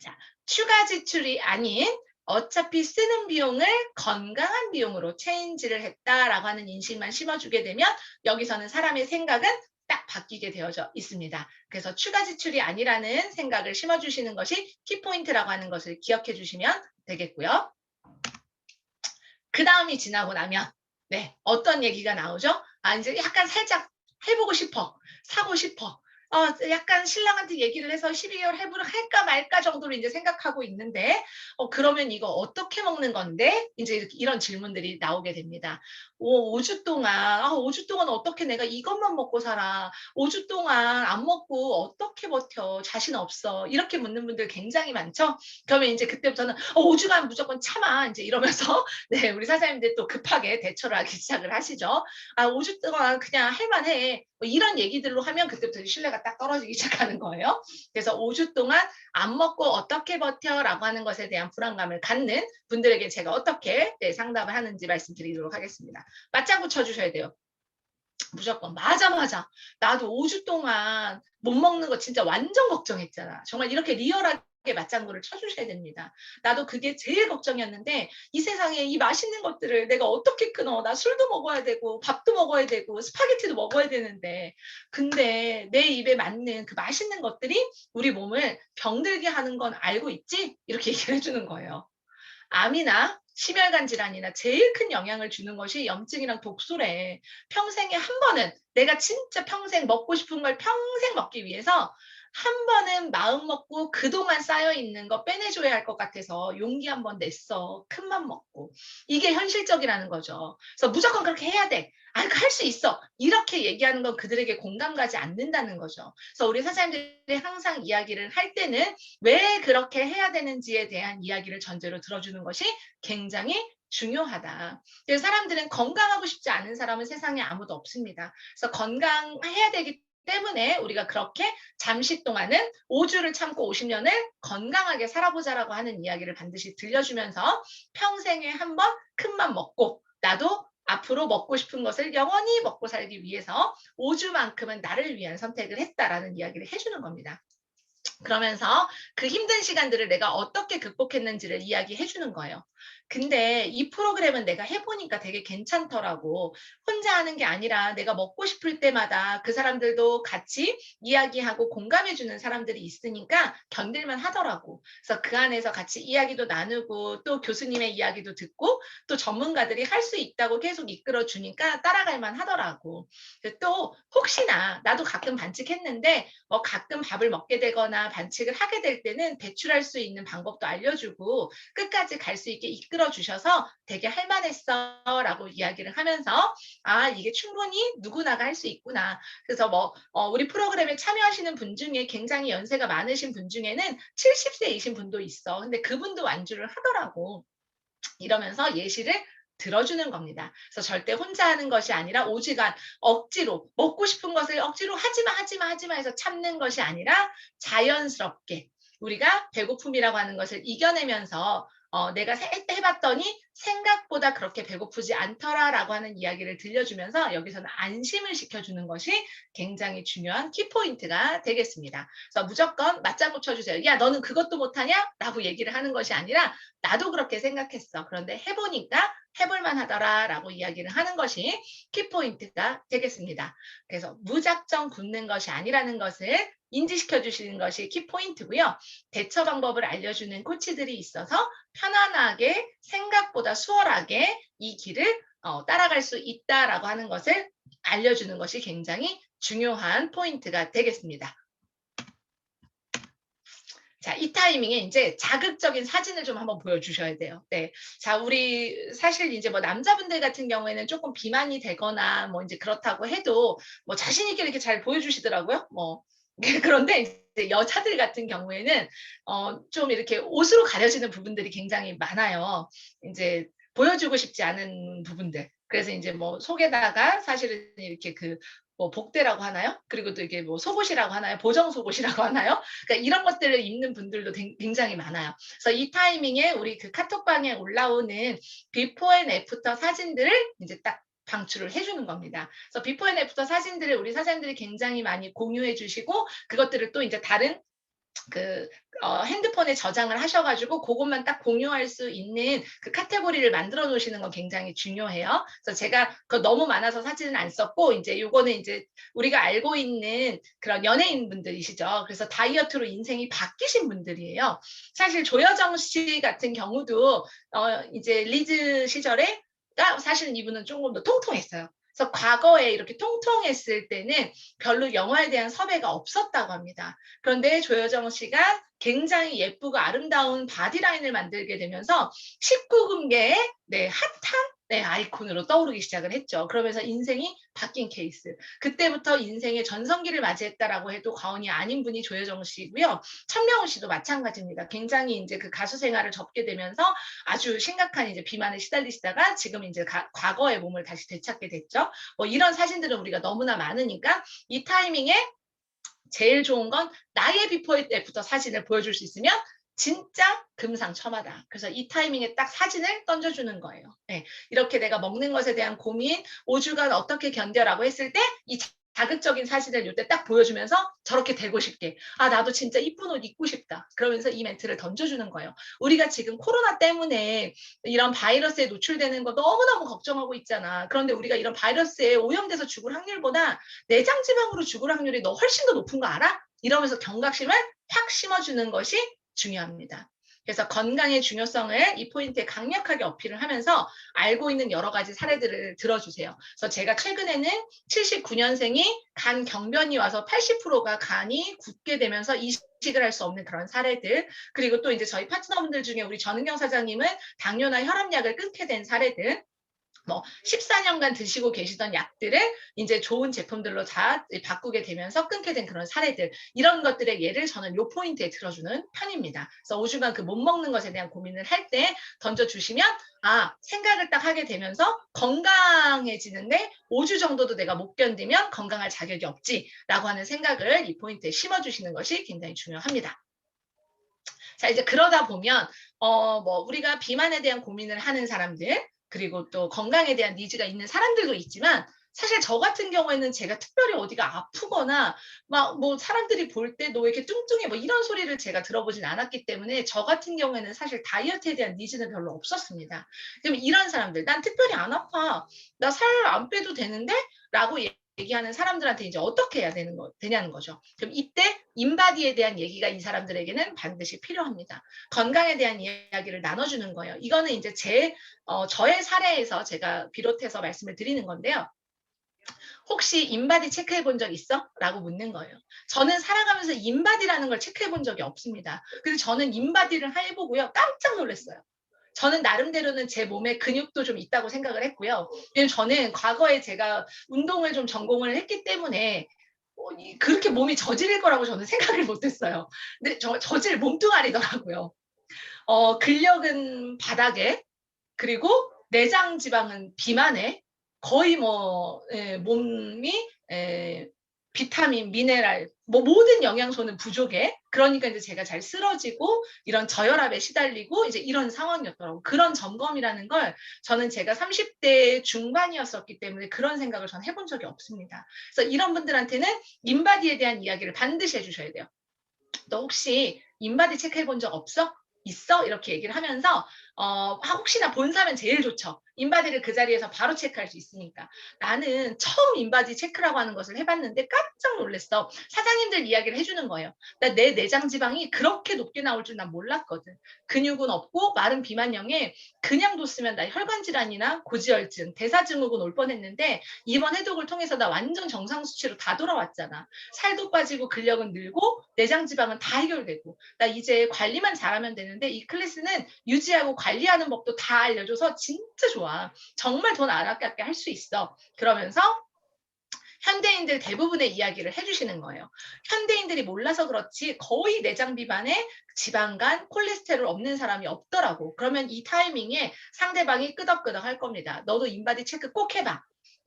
자, 추가 지출이 아닌 어차피 쓰는 비용을 건강한 비용으로 체인지를 했다라고 하는 인식만 심어주게 되면 여기서는 사람의 생각은 딱 바뀌게 되어져 있습니다. 그래서 추가 지출이 아니라는 생각을 심어주시는 것이 키포인트라고 하는 것을 기억해 주시면 되겠고요. 그 다음이 지나고 나면 네, 어떤 얘기가 나오죠? 이제 약간 살짝 해보고 싶어, 사고 싶어. 약간 신랑한테 얘기를 해서 12개월 할부를 할까 말까 정도로 이제 생각하고 있는데, 그러면 이거 어떻게 먹는 건데? 이제 이런 질문들이 나오게 됩니다. 5주 동안, 5주 동안 어떻게 내가 이것만 먹고 살아? 5주 동안 안 먹고 어떻게 버텨? 자신 없어. 이렇게 묻는 분들 굉장히 많죠? 그러면 이제 그때부터는 5주간 무조건 참아. 이제 이러면서, 네, 우리 사장님들 또 급하게 대처를 하기 시작을 하시죠. 5주 동안 그냥 할만해. 뭐 이런 얘기들로 하면 그때부터 신뢰가 딱 떨어지기 시작하는 거예요. 그래서 5주 동안 안 먹고 어떻게 버텨라고 하는 것에 대한 불안감을 갖는 분들에게 제가 어떻게 상담을 하는지 말씀드리도록 하겠습니다. 맞장구 쳐주셔야 돼요. 무조건 맞아. 나도 5주 동안 못 먹는 거 진짜 완전 걱정했잖아. 정말 이렇게 리얼하게 맞장구를 쳐주셔야 됩니다. 나도 그게 제일 걱정이었는데 이 세상에 이 맛있는 것들을 내가 어떻게 끊어. 나 술도 먹어야 되고 밥도 먹어야 되고 스파게티도 먹어야 되는데 근데 내 입에 맞는 그 맛있는 것들이 우리 몸을 병들게 하는 건 알고 있지? 이렇게 얘기를 해주는 거예요. 암이나 심혈관 질환이나 제일 큰 영향을 주는 것이 염증이랑 독소래. 평생에 한 번은 내가 진짜 평생 먹고 싶은 걸 평생 먹기 위해서 한 번은 마음 먹고 그동안 쌓여있는 거 빼내줘야 할 것 같아서 용기 한번 냈어. 큰맘 먹고. 이게 현실적이라는 거죠. 그래서 무조건 그렇게 해야 돼. 할 수 있어. 이렇게 얘기하는 건 그들에게 공감 가지 않는다는 거죠. 그래서 우리 사장님들이 항상 이야기를 할 때는 왜 그렇게 해야 되는지에 대한 이야기를 전제로 들어주는 것이 굉장히 중요하다. 그래서 사람들은 건강하고 싶지 않은 사람은 세상에 아무도 없습니다. 그래서 건강해야 되기 때문에 우리가 그렇게 잠시 동안은 5주를 참고 50년을 건강하게 살아보자라고 하는 이야기를 반드시 들려주면서 평생에 한 번 큰맘 먹고 나도 앞으로 먹고 싶은 것을 영원히 먹고 살기 위해서 5주만큼은 나를 위한 선택을 했다라는 이야기를 해주는 겁니다. 그러면서 그 힘든 시간들을 내가 어떻게 극복했는지를 이야기해 주는 거예요. 근데 이 프로그램은 내가 해보니까 되게 괜찮더라고. 혼자 하는 게 아니라 내가 먹고 싶을 때마다 그 사람들도 같이 이야기하고 공감해 주는 사람들이 있으니까 견딜만 하더라고. 그래서 그 안에서 같이 이야기도 나누고 또 교수님의 이야기도 듣고 또 전문가들이 할 수 있다고 계속 이끌어 주니까 따라갈 만 하더라고. 또 혹시나 나도 가끔 반칙했는데 가끔 밥을 먹게 되거나 반칙을 하게 될 때는 배출할 수 있는 방법도 알려주고 끝까지 갈 수 있게 이끌어 주셔서 되게 할 만했어라고 이야기를 하면서 아 이게 충분히 누구나가 할 수 있구나. 그래서 우리 프로그램에 참여하시는 분 중에 굉장히 연세가 많으신 분 중에는 70세이신 분도 있어. 근데 그분도 완주를 하더라고. 이러면서 예시를 들어주는 겁니다. 그래서 절대 혼자 하는 것이 아니라 오지간 억지로 먹고 싶은 것을 억지로 하지마 해서 참는 것이 아니라 자연스럽게 우리가 배고픔이라고 하는 것을 이겨내면서 내가 해봤더니 생각보다 그렇게 배고프지 않더라라고 하는 이야기를 들려주면서 여기서는 안심을 시켜주는 것이 굉장히 중요한 키포인트가 되겠습니다. 그래서 무조건 맞장구 쳐주세요. 야 너는 그것도 못하냐? 라고 얘기를 하는 것이 아니라 나도 그렇게 생각했어. 그런데 해보니까 해볼만 하더라라고 이야기를 하는 것이 키포인트가 되겠습니다. 그래서 무작정 굳는 것이 아니라는 것을 인지시켜 주시는 것이 키포인트고요. 대처 방법을 알려주는 코치들이 있어서 편안하게 생각보다 수월하게 이 길을 따라갈 수 있다라고 하는 것을 알려주는 것이 굉장히 중요한 포인트가 되겠습니다. 자, 이 타이밍에 이제 자극적인 사진을 좀 한번 보여주셔야 돼요. 네. 자, 우리 사실 이제 남자분들 같은 경우에는 조금 비만이 되거나 이제 그렇다고 해도 자신있게 이렇게 잘 보여주시더라고요. 그런데 이제 여자들 같은 경우에는 좀 이렇게 옷으로 가려지는 부분들이 굉장히 많아요. 이제 보여주고 싶지 않은 부분들. 그래서 이제 속에다가 사실은 이렇게 복대라고 하나요? 그리고 또 이게 속옷이라고 하나요? 보정 속옷이라고 하나요? 그러니까 이런 것들을 입는 분들도 굉장히 많아요. 그래서 이 타이밍에 우리 그 카톡방에 올라오는 비포 앤 애프터 사진들을 이제 딱 방출을 해주는 겁니다. 그래서 비포 앤 애프터 사진들을 우리 사장님들이 굉장히 많이 공유해 주시고 그것들을 또 이제 다른 핸드폰에 저장을 하셔가지고 그것만 딱 공유할 수 있는 그 카테고리를 만들어 놓으시는 건 굉장히 중요해요. 그래서 제가 그거 너무 많아서 사진은 안 썼고 이제 요거는 이제 우리가 알고 있는 그런 연예인 분들이시죠. 그래서 다이어트로 인생이 바뀌신 분들이에요. 사실 조여정 씨 같은 경우도 이제 리즈 시절에 사실은 이분은 조금 더 통통했어요. 그래서 과거에 이렇게 통통했을 때는 별로 영화에 대한 섭외가 없었다고 합니다. 그런데 조여정 씨가 굉장히 예쁘고 아름다운 바디라인을 만들게 되면서 19금계의 핫한 아이콘으로 떠오르기 시작을 했죠. 그러면서 인생이 바뀐 케이스. 그때부터 인생의 전성기를 맞이했다라고 해도 과언이 아닌 분이 조여정 씨고요. 천명훈 씨도 마찬가지입니다. 굉장히 이제 그 가수 생활을 접게 되면서 아주 심각한 이제 비만에 시달리시다가 지금 이제 과거의 몸을 다시 되찾게 됐죠. 이런 사진들은 우리가 너무나 많으니까 이 타이밍에 제일 좋은 건 나의 비포 애프터 사진을 보여줄 수 있으면 진짜 금상첨화다. 그래서 이 타이밍에 딱 사진을 던져주는 거예요. 네. 이렇게 내가 먹는 것에 대한 고민, 5주간 어떻게 견뎌라고 했을 때 이 자극적인 사진을 이때 딱 보여주면서 저렇게 되고 싶게 나도 진짜 이쁜 옷 입고 싶다. 그러면서 이 멘트를 던져주는 거예요. 우리가 지금 코로나 때문에 이런 바이러스에 노출되는 거 너무너무 걱정하고 있잖아. 그런데 우리가 이런 바이러스에 오염돼서 죽을 확률보다 내장지방으로 죽을 확률이 너 훨씬 더 높은 거 알아? 이러면서 경각심을 확 심어주는 것이 중요합니다. 그래서 건강의 중요성을 이 포인트에 강력하게 어필을 하면서 알고 있는 여러 가지 사례들을 들어주세요. 그래서 제가 최근에는 79년생이 간 경변이 와서 80%가 간이 굳게 되면서 이식을 할 수 없는 그런 사례들, 그리고 또 이제 저희 파트너분들 중에 우리 전은경 사장님은 당뇨나 혈압약을 끊게 된 사례들, 14년간 드시고 계시던 약들을 이제 좋은 제품들로 다 바꾸게 되면서 끊게 된 그런 사례들, 이런 것들의 예를 저는 요 포인트에 들어주는 편입니다. 그래서 5주간 그 못 먹는 것에 대한 고민을 할 때 던져주시면 생각을 딱 하게 되면서 건강해지는데 5주 정도도 내가 못 견디면 건강할 자격이 없지라고 하는 생각을 이 포인트에 심어주시는 것이 굉장히 중요합니다. 자, 이제 그러다 보면 우리가 비만에 대한 고민을 하는 사람들, 그리고 또 건강에 대한 니즈가 있는 사람들도 있지만 사실 저 같은 경우에는 제가 특별히 어디가 아프거나 막 뭐 사람들이 볼 때 너 왜 이렇게 뚱뚱해 뭐 이런 소리를 제가 들어보진 않았기 때문에 저 같은 경우에는 사실 다이어트에 대한 니즈는 별로 없었습니다. 그럼 이런 사람들 "난 특별히 안 아파. 나 살 안 빼도 되는데?" 라고 얘기하는 사람들한테 이제 어떻게 해야 되냐는 거죠. 그럼 이때 인바디에 대한 얘기가 이 사람들에게는 반드시 필요합니다. 건강에 대한 이야기를 나눠주는 거예요. 이거는 이제 저의 사례에서 제가 비롯해서 말씀을 드리는 건데요. 혹시 인바디 체크해 본 적 있어? 라고 묻는 거예요. 저는 살아가면서 인바디라는 걸 체크해 본 적이 없습니다. 그래서 저는 인바디를 해보고요. 깜짝 놀랐어요. 저는 나름대로는 제 몸에 근육도 좀 있다고 생각을 했고요. 왜냐면 저는 과거에 제가 운동을 좀 전공을 했기 때문에 그렇게 몸이 저질일 거라고 저는 생각을 못했어요. 근데 저질 몸뚱아리더라고요. 근력은 바닥에, 그리고 내장 지방은 비만에, 거의 몸이 비타민, 미네랄, 모든 영양소는 부족해. 그러니까 이제 제가 잘 쓰러지고 이런 저혈압에 시달리고 이제 이런 상황이었더라고요. 그런 점검이라는 걸 저는 제가 30대 중반이었었기 때문에 그런 생각을 전 해본 적이 없습니다. 그래서 이런 분들한테는 인바디에 대한 이야기를 반드시 해주셔야 돼요. 너 혹시 인바디 체크해 본 적 없어? 있어? 이렇게 얘기를 하면서 혹시나 본사면 제일 좋죠. 인바디를 그 자리에서 바로 체크할 수 있으니까. 나는 처음 인바디 체크라고 하는 것을 해봤는데 깜짝 놀랐어. 사장님들 이야기를 해주는 거예요. 나 내 내장 지방이 그렇게 높게 나올 줄 난 몰랐거든. 근육은 없고 마른 비만형에 그냥 뒀으면 나 혈관 질환이나 고지혈증, 대사증후군 올 뻔했는데 이번 해독을 통해서 나 완전 정상 수치로 다 돌아왔잖아. 살도 빠지고 근력은 늘고 내장 지방은 다 해결되고 나 이제 관리만 잘하면 되는데 이 클래스는 유지하고 관리하는 법도 다 알려줘서 진짜 좋아. 정말 돈 안 아깝게 할 수 있어. 그러면서 현대인들 대부분의 이야기를 해주시는 거예요. 현대인들이 몰라서 그렇지 거의 내장 비만에 지방간, 콜레스테롤 없는 사람이 없더라고. 그러면 이 타이밍에 상대방이 끄덕끄덕 할 겁니다. 너도 인바디 체크 꼭 해봐.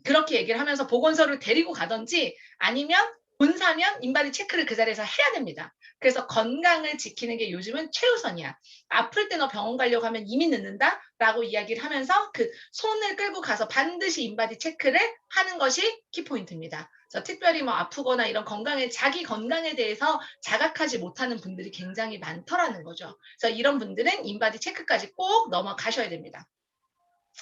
그렇게 얘기를 하면서 보건소를 데리고 가든지 아니면 본사면 인바디 체크를 그 자리에서 해야 됩니다. 그래서 건강을 지키는 게 요즘은 최우선이야. 아플 때 너 병원 가려고 하면 이미 늦는다? 라고 이야기를 하면서 그 손을 끌고 가서 반드시 인바디 체크를 하는 것이 키포인트입니다. 그래서 특별히 뭐 아프거나 이런 자기 건강에 대해서 자각하지 못하는 분들이 굉장히 많더라는 거죠. 그래서 이런 분들은 인바디 체크까지 꼭 넘어가셔야 됩니다.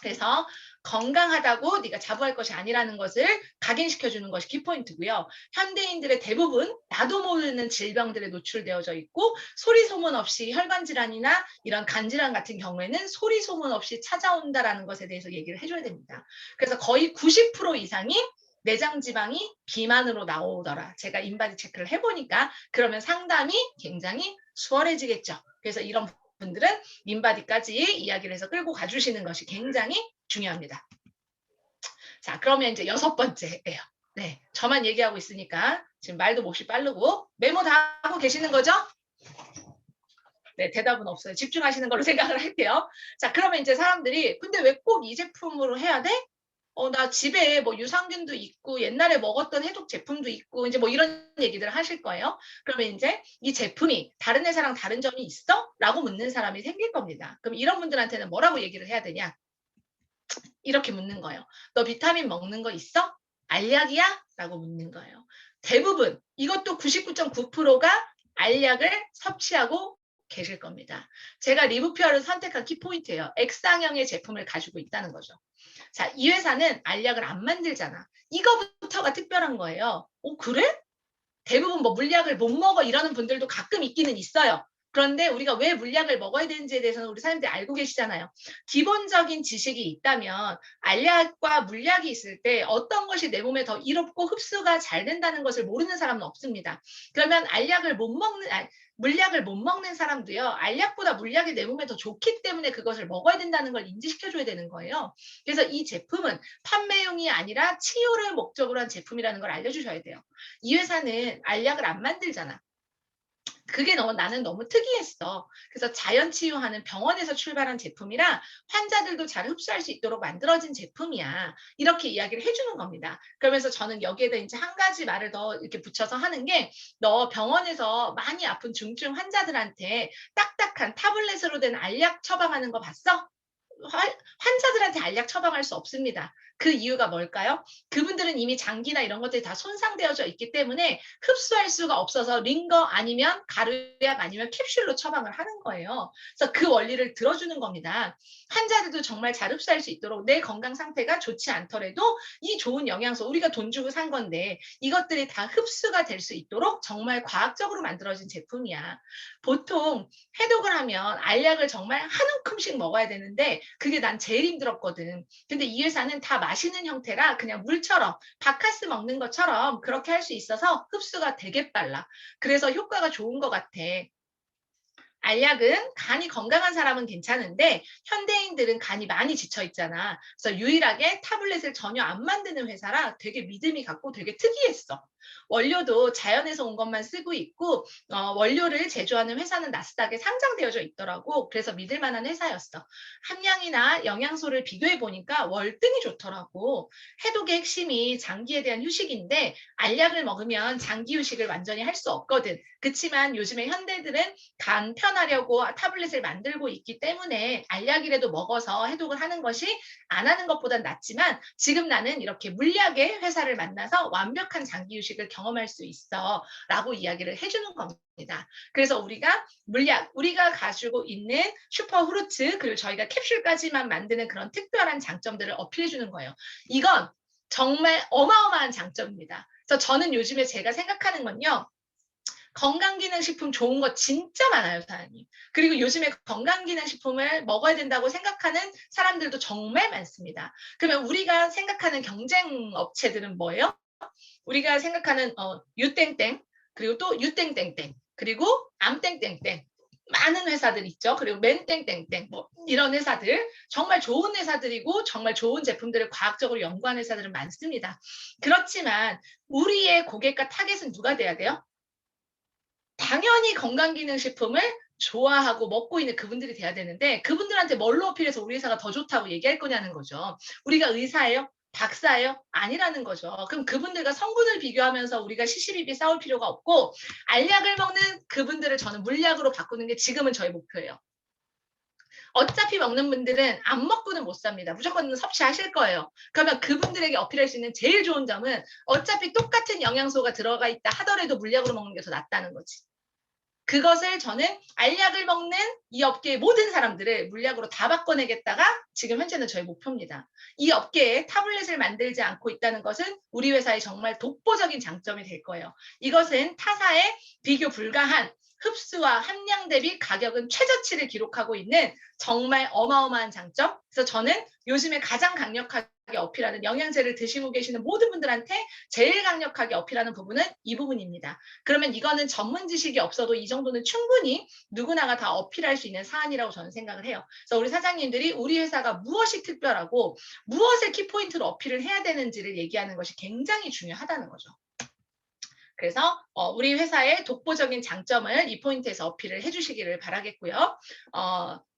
그래서 건강하다고 네가 자부할 것이 아니라는 것을 각인시켜주는 것이 키포인트고요. 현대인들의 대부분 나도 모르는 질병들에 노출되어져 있고 소리 소문 없이 혈관질환이나 이런 간질환 같은 경우에는 소리 소문 없이 찾아온다라는 것에 대해서 얘기를 해줘야 됩니다. 그래서 거의 90% 이상이 내장 지방이 비만으로 나오더라. 제가 인바디 체크를 해보니까 그러면 상담이 굉장히 수월해지겠죠. 그래서 이런 분들은 인바디까지 이야기를 해서 끌고 가주시는 것이 굉장히 중요합니다. 자, 그러면 이제 6번째예요. 네, 저만 얘기하고 있으니까 지금 말도 몹시 빠르고 메모 다 하고 계시는 거죠? 네, 대답은 없어요. 집중하시는 걸로 생각을 할게요. 자, 그러면 이제 사람들이 근데 왜 꼭 이 제품으로 해야 돼? 나 집에 뭐 유산균도 있고 옛날에 먹었던 해독 제품도 있고 이제 뭐 이런 얘기들을 하실 거예요. 그러면 이제 이 제품이 다른 회사랑 다른 점이 있어? 라고 묻는 사람이 생길 겁니다. 그럼 이런 분들한테는 뭐라고 얘기를 해야 되냐? 이렇게 묻는 거예요. 너 비타민 먹는 거 있어? 알약이야? 라고 묻는 거예요. 대부분 이것도 99.9%가 알약을 섭취하고 계실 겁니다. 제가 리브퓨어를 선택한 키포인트예요. X상형의 제품을 가지고 있다는 거죠. 자, 이 회사는 알약을 안 만들잖아. 이거부터가 특별한 거예요. 그래? 대부분 뭐 물약을 못 먹어 이러는 분들도 가끔 있기는 있어요. 그런데 우리가 왜 물약을 먹어야 되는지에 대해서는 우리 사람들이 알고 계시잖아요. 기본적인 지식이 있다면 알약과 물약이 있을 때 어떤 것이 내 몸에 더 이롭고 흡수가 잘 된다는 것을 모르는 사람은 없습니다. 그러면 물약을 못 먹는 사람도요. 알약보다 물약이 내 몸에 더 좋기 때문에 그것을 먹어야 된다는 걸 인지시켜줘야 되는 거예요. 그래서 이 제품은 판매용이 아니라 치유를 목적으로 한 제품이라는 걸 알려주셔야 돼요. 이 회사는 알약을 안 만들잖아. 그게 나는 너무 특이했어. 그래서 자연 치유하는 병원에서 출발한 제품이라 환자들도 잘 흡수할 수 있도록 만들어진 제품이야. 이렇게 이야기를 해주는 겁니다. 그러면서 저는 여기에다 이제 한 가지 말을 더 이렇게 붙여서 하는 게 너 병원에서 많이 아픈 중증 환자들한테 딱딱한 타블렛으로 된 알약 처방하는 거 봤어? 환자들한테 알약 처방할 수 없습니다. 그 이유가 뭘까요? 그분들은 이미 장기나 이런 것들이 다 손상되어져 있기 때문에 흡수할 수가 없어서 링거 아니면 가루약 아니면 캡슐로 처방을 하는 거예요. 그래서 그 원리를 들어주는 겁니다. 환자들도 정말 잘 흡수할 수 있도록 내 건강 상태가 좋지 않더라도 이 좋은 영양소 우리가 돈 주고 산 건데 이것들이 다 흡수가 될 수 있도록 정말 과학적으로 만들어진 제품이야. 보통 해독을 하면 알약을 정말 한 움큼씩 먹어야 되는데 그게 난 제일 힘들었거든. 근데 이 회사는 다 마시는 형태라 그냥 물처럼 바카스 먹는 것처럼 그렇게 할 수 있어서 흡수가 되게 빨라. 그래서 효과가 좋은 것 같아. 알약은 간이 건강한 사람은 괜찮은데 현대인들은 간이 많이 지쳐 있잖아. 그래서 유일하게 타블렛을 전혀 안 만드는 회사라 되게 믿음이 갔고 되게 특이했어. 원료도 자연에서 온 것만 쓰고 있고 원료를 제조하는 회사는 나스닥에 상장되어져 있더라고. 그래서 믿을 만한 회사였어. 함량이나 영양소를 비교해 보니까 월등히 좋더라고. 해독의 핵심이 장기에 대한 휴식인데 알약을 먹으면 장기 휴식을 완전히 할 수 없거든. 그렇지만 요즘에 현대들은 간 편하려고 타블렛을 만들고 있기 때문에 알약이라도 먹어서 해독을 하는 것이 안 하는 것보단 낫지만 지금 나는 이렇게 물약의 회사를 만나서 완벽한 장기 휴식을 경험할 수 있어 라고 이야기를 해주는 겁니다. 그래서 우리가 물약, 우리가 가지고 있는 슈퍼 후르츠 그리고 저희가 캡슐까지만 만드는 그런 특별한 장점들을 어필해 주는 거예요. 이건 정말 어마어마한 장점입니다. 그래서 저는 요즘에 제가 생각하는 건요. 건강기능식품 좋은 거 진짜 많아요, 사장님. 그리고 요즘에 건강기능식품을 먹어야 된다고 생각하는 사람들도 정말 많습니다. 그러면 우리가 생각하는 경쟁 업체들은 뭐예요? 우리가 생각하는 유땡땡, 그리고 또 유땡땡땡, 그리고 암땡땡땡. 많은 회사들 있죠. 그리고 맨땡땡땡 뭐 이런 회사들 정말 좋은 회사들이고 정말 좋은 제품들을 과학적으로 연구한 회사들은 많습니다. 그렇지만 우리의 고객과 타겟은 누가 돼야 돼요? 당연히 건강기능식품을 좋아하고 먹고 있는 그분들이 돼야 되는데 그분들한테 뭘로 어필해서 우리 회사가 더 좋다고 얘기할 거냐는 거죠. 우리가 의사예요? 박사예요? 아니라는 거죠. 그럼 그분들과 성분을 비교하면서 우리가 시시비비 싸울 필요가 없고 알약을 먹는 그분들을 저는 물약으로 바꾸는 게 지금은 저의 목표예요. 어차피 먹는 분들은 안 먹고는 못 삽니다. 무조건 섭취하실 거예요. 그러면 그분들에게 어필할 수 있는 제일 좋은 점은 어차피 똑같은 영양소가 들어가 있다 하더라도 물약으로 먹는 게 더 낫다는 거지. 그것을 저는 알약을 먹는 이 업계의 모든 사람들을 물약으로 다 바꿔내겠다가 지금 현재는 저의 목표입니다. 이 업계에 타블렛을 만들지 않고 있다는 것은 우리 회사의 정말 독보적인 장점이 될 거예요. 이것은 타사에 비교 불가한 흡수와 함량 대비 가격은 최저치를 기록하고 있는 정말 어마어마한 장점. 그래서 저는 요즘에 가장 강력하게 어필하는 영양제를 드시고 계시는 모든 분들한테 제일 강력하게 어필하는 부분은 이 부분입니다. 그러면 이거는 전문 지식이 없어도 이 정도는 충분히 누구나가 다 어필할 수 있는 사안이라고 저는 생각을 해요. 그래서 우리 사장님들이 우리 회사가 무엇이 특별하고 무엇을 키포인트로 어필을 해야 되는지를 얘기하는 것이 굉장히 중요하다는 거죠. 그래서 우리 회사의 독보적인 장점을 이 포인트에서 어필을 해주시기를 바라겠고요.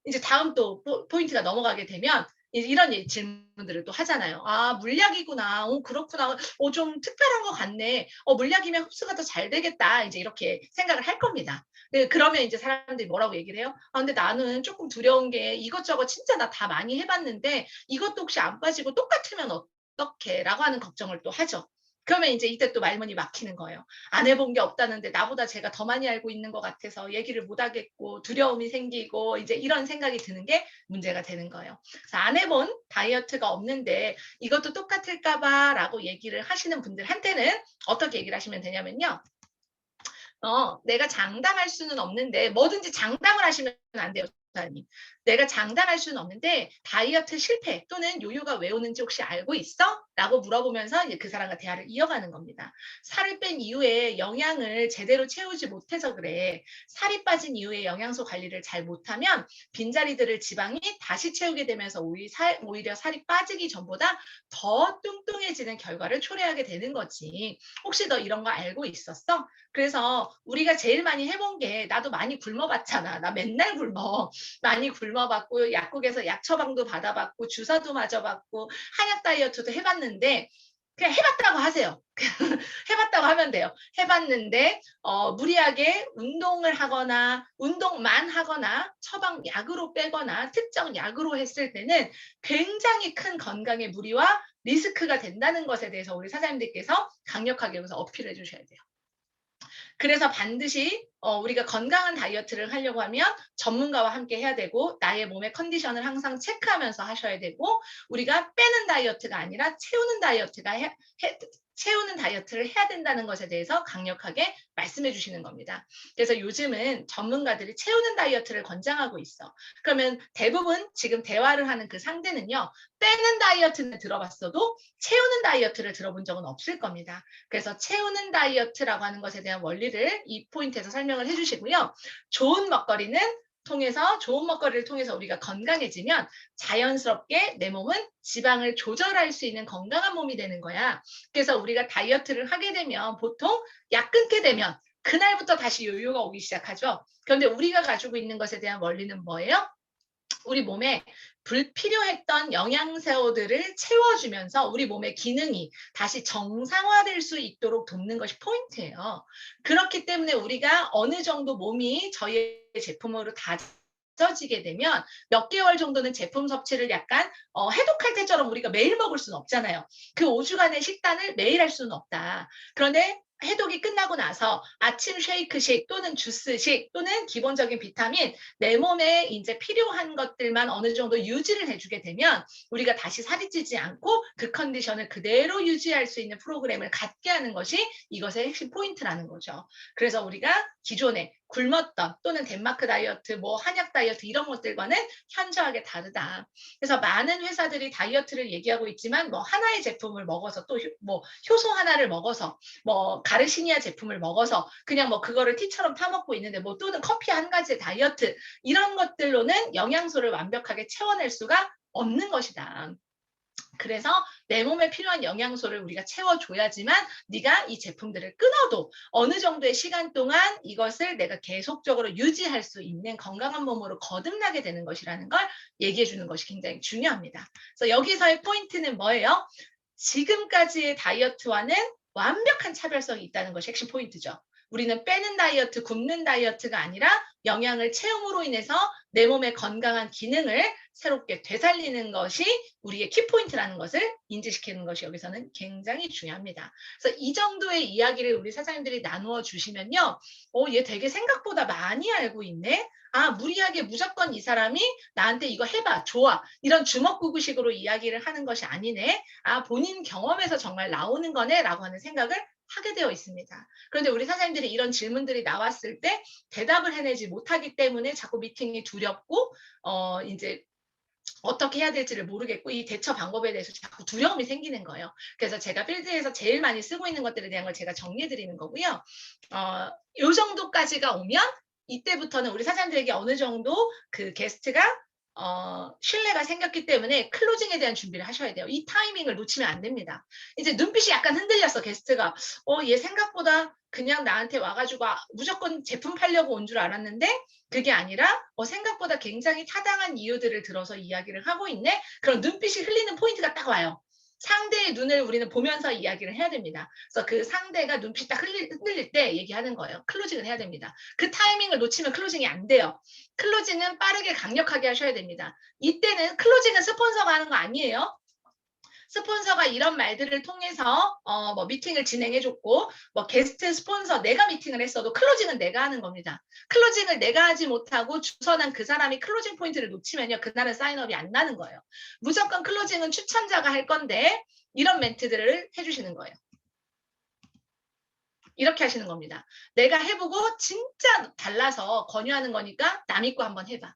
이제 다음 또 포인트가 넘어가게 되면 이런 질문들을 또 하잖아요. 아, 물약이구나. 그렇구나. 좀 특별한 것 같네. 물약이면 흡수가 더 잘 되겠다. 이제 이렇게 생각을 할 겁니다. 그러면 이제 사람들이 뭐라고 얘기를 해요? 아, 근데 나는 조금 두려운 게 이것저것 진짜 나 다 많이 해봤는데 이것도 혹시 안 빠지고 똑같으면 어떡해? 라고 하는 걱정을 또 하죠. 그러면 이제 이때 또 말문이 막히는 거예요. 안 해본 게 없다는데 나보다 제가 더 많이 알고 있는 것 같아서 얘기를 못 하겠고 두려움이 생기고 이제 이런 생각이 드는 게 문제가 되는 거예요. 그래서 안 해본 다이어트가 없는데 이것도 똑같을까 봐 라고 얘기를 하시는 분들한테는 어떻게 얘기를 하시면 되냐면요. 내가 장담할 수는 없는데 뭐든지 장담을 하시면 안 돼요. 사장님. 내가 장담할 수는 없는데 다이어트 실패 또는 요요가 왜 오는지 혹시 알고 있어? 라고 물어보면서 이제 그 사람과 대화를 이어가는 겁니다. 살을 뺀 이후에 영양을 제대로 채우지 못해서 그래. 살이 빠진 이후에 영양소 관리를 잘 못하면 빈자리들을 지방이 다시 채우게 되면서 오히려 살이 빠지기 전보다 더 뚱뚱해지는 결과를 초래하게 되는 거지. 혹시 너 이런 거 알고 있었어? 그래서 우리가 제일 많이 해본 게 나도 많이 굶어봤잖아. 나 맨날 굶어. 많이 굶어봤고 약국에서 약 처방도 받아봤고 주사도 맞아봤고 한약 다이어트도 해봤는데 그냥 해봤다고 하세요. 해봤다고 하면 돼요. 해봤는데 무리하게 운동을 하거나 운동만 하거나 처방 약으로 빼거나 특정 약으로 했을 때는 굉장히 큰 건강에 무리와 리스크가 된다는 것에 대해서 우리 사장님들께서 강력하게 여기서 어필을 해주셔야 돼요. 그래서 반드시 우리가 건강한 다이어트를 하려고 하면 전문가와 함께 해야 되고 나의 몸의 컨디션을 항상 체크하면서 하셔야 되고 우리가 빼는 다이어트가 아니라 채우는 채우는 다이어트를 해야 된다는 것에 대해서 강력하게 말씀해 주시는 겁니다. 그래서 요즘은 전문가들이 채우는 다이어트를 권장하고 있어. 그러면 대부분 지금 대화를 하는 그 상대는요. 빼는 다이어트는 들어봤어도 채우는 다이어트를 들어본 적은 없을 겁니다. 그래서 채우는 다이어트라고 하는 것에 대한 원리를 이 포인트에서 설명을 해주시고요. 좋은 먹거리를 통해서 우리가 건강해지면 자연스럽게 내 몸은 지방을 조절할 수 있는 건강한 몸이 되는 거야. 그래서 우리가 다이어트를 하게 되면 보통 약 끊게 되면 그날부터 다시 요요가 오기 시작하죠. 그런데 우리가 가지고 있는 것에 대한 원리는 뭐예요? 우리 몸에 불필요했던 영양소들을 채워주면서 우리 몸의 기능이 다시 정상화될 수 있도록 돕는 것이 포인트예요. 그렇기 때문에 우리가 어느 정도 몸이 저희의 제품으로 다져지게 되면 몇 개월 정도는 제품 섭취를 약간 해독할 때처럼 우리가 매일 먹을 수는 없잖아요. 그 5주간의 식단을 매일 할 수는 없다. 그런데 해독이 끝나고 나서 아침 쉐이크식 또는 주스식 또는 기본적인 비타민 내 몸에 이제 필요한 것들만 어느 정도 유지를 해주게 되면 우리가 다시 살이 찌지 않고 그 컨디션을 그대로 유지할 수 있는 프로그램을 갖게 하는 것이 이것의 핵심 포인트라는 거죠. 그래서 우리가 기존에 굶었던 또는 덴마크 다이어트, 뭐 한약 다이어트 이런 것들과는 현저하게 다르다. 그래서 많은 회사들이 다이어트를 얘기하고 있지만 뭐 하나의 제품을 먹어서 또 뭐 효소 하나를 먹어서 뭐 가르시니아 제품을 먹어서 그냥 뭐 그거를 티처럼 타먹고 있는데 뭐 또는 커피 한 가지의 다이어트 이런 것들로는 영양소를 완벽하게 채워낼 수가 없는 것이다. 그래서 내 몸에 필요한 영양소를 우리가 채워줘야지만 네가 이 제품들을 끊어도 어느 정도의 시간 동안 이것을 내가 계속적으로 유지할 수 있는 건강한 몸으로 거듭나게 되는 것이라는 걸 얘기해 주는 것이 굉장히 중요합니다. 그래서 여기서의 포인트는 뭐예요? 지금까지의 다이어트와는 완벽한 차별성이 있다는 것이 핵심 포인트죠. 우리는 빼는 다이어트, 굶는 다이어트가 아니라 영양을 채움으로 인해서 내 몸의 건강한 기능을 새롭게 되살리는 것이 우리의 키포인트라는 것을 인지시키는 것이 여기서는 굉장히 중요합니다. 그래서 이 정도의 이야기를 우리 사장님들이 나누어 주시면요. 얘 되게 생각보다 많이 알고 있네. 아, 무리하게 무조건 이 사람이 나한테 이거 해봐, 좋아. 이런 주먹구구식으로 이야기를 하는 것이 아니네. 아, 본인 경험에서 정말 나오는 거네 라고 하는 생각을 하게 되어 있습니다. 그런데 우리 사장님들이 이런 질문들이 나왔을 때 대답을 해내지 못하기 때문에 자꾸 미팅이 두렵고 이제 어떻게 해야 될지를 모르겠고 이 대처 방법에 대해서 자꾸 두려움이 생기는 거예요. 그래서 제가 필드에서 제일 많이 쓰고 있는 것들에 대한 걸 제가 정리해 드리는 거고요. 요 정도까지가 오면 이때부터는 우리 사장님들에게 어느 정도 그 게스트가 신뢰가 생겼기 때문에 클로징에 대한 준비를 하셔야 돼요. 이 타이밍을 놓치면 안 됩니다. 이제 눈빛이 약간 흔들렸어, 게스트가. 얘 생각보다 그냥 나한테 와가지고 무조건 제품 팔려고 온 줄 알았는데 그게 아니라 생각보다 굉장히 타당한 이유들을 들어서 이야기를 하고 있네. 그런 눈빛이 흘리는 포인트가 딱 와요. 상대의 눈을 우리는 보면서 이야기를 해야 됩니다. 그래서 그 상대가 눈빛이 딱 흔들릴 때 얘기하는 거예요. 클로징을 해야 됩니다. 그 타이밍을 놓치면 클로징이 안 돼요. 클로징은 빠르게 강력하게 하셔야 됩니다. 이때는 클로징은 스폰서가 하는 거 아니에요. 스폰서가 이런 말들을 통해서 뭐 미팅을 진행해줬고 뭐 게스트 스폰서 내가 미팅을 했어도 클로징은 내가 하는 겁니다. 클로징을 내가 하지 못하고 주선한 그 사람이 클로징 포인트를 놓치면요. 그날은 사인업이 안 나는 거예요. 무조건 클로징은 추천자가 할 건데 이런 멘트들을 해주시는 거예요. 이렇게 하시는 겁니다. 내가 해보고 진짜 달라서 권유하는 거니까 나 믿고 한번 해봐.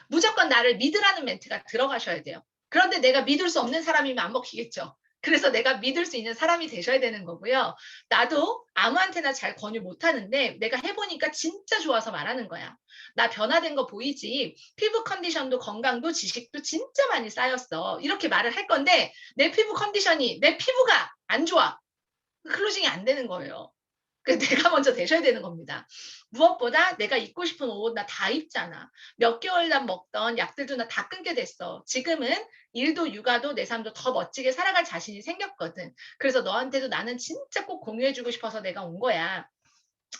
무조건 나를 믿으라는 멘트가 들어가셔야 돼요. 그런데 내가 믿을 수 없는 사람이면 안 먹히겠죠. 그래서 내가 믿을 수 있는 사람이 되셔야 되는 거고요. 나도 아무한테나 잘 권유 못하는데 내가 해보니까 진짜 좋아서 말하는 거야. 나 변화된 거 보이지? 피부 컨디션도 건강도 지식도 진짜 많이 쌓였어. 이렇게 말을 할 건데 내 피부 컨디션이 내 피부가 안 좋아. 클로징이 안 되는 거예요. 내가 먼저 되셔야 되는 겁니다. 무엇보다 내가 입고 싶은 옷 나 다 입잖아. 몇 개월 난 먹던 약들도 나 다 끊게 됐어. 지금은 일도 육아도 내 삶도 더 멋지게 살아갈 자신이 생겼거든. 그래서 너한테도 나는 진짜 꼭 공유해주고 싶어서 내가 온 거야.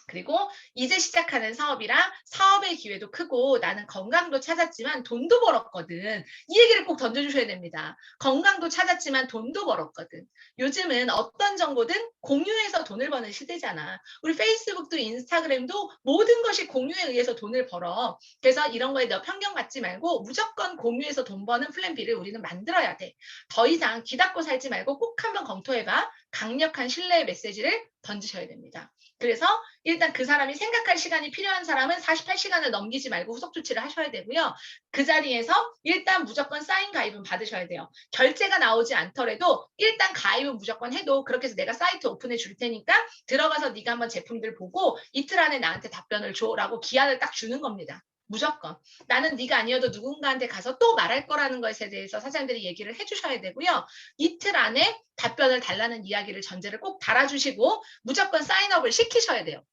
그리고 이제 시작하는 사업이라 사업의 기회도 크고 나는 건강도 찾았지만 돈도 벌었거든. 이 얘기를 꼭 던져주셔야 됩니다. 건강도 찾았지만 돈도 벌었거든. 요즘은 어떤 정보든 공유해서 돈을 버는 시대잖아. 우리 페이스북도 인스타그램도 모든 것이 공유에 의해서 돈을 벌어. 그래서 이런 거에 너 편견 갖지 말고 무조건 공유해서 돈 버는 플랜 B를 우리는 만들어야 돼. 더 이상 귀 닫고 살지 말고 꼭 한번 검토해봐. 강력한 신뢰의 메시지를 던지셔야 됩니다. 그래서 일단 그 사람이 생각할 시간이 필요한 사람은 48시간을 넘기지 말고 후속 조치를 하셔야 되고요. 그 자리에서 일단 무조건 사인 가입은 받으셔야 돼요. 결제가 나오지 않더라도 일단 가입은 무조건 해도 그렇게 해서 내가 사이트 오픈해 줄 테니까 들어가서 네가 한번 제품들 보고 이틀 안에 나한테 답변을 줘라고 기한을 딱 주는 겁니다. 무조건. 나는 네가 아니어도 누군가한테 가서 또 말할 거라는 것에 대해서 사장님들이 얘기를 해주셔야 되고요. 이틀 안에 답변을 달라는 이야기를 전제를 꼭 달아주시고 무조건 사인업을 시키셔야 돼요.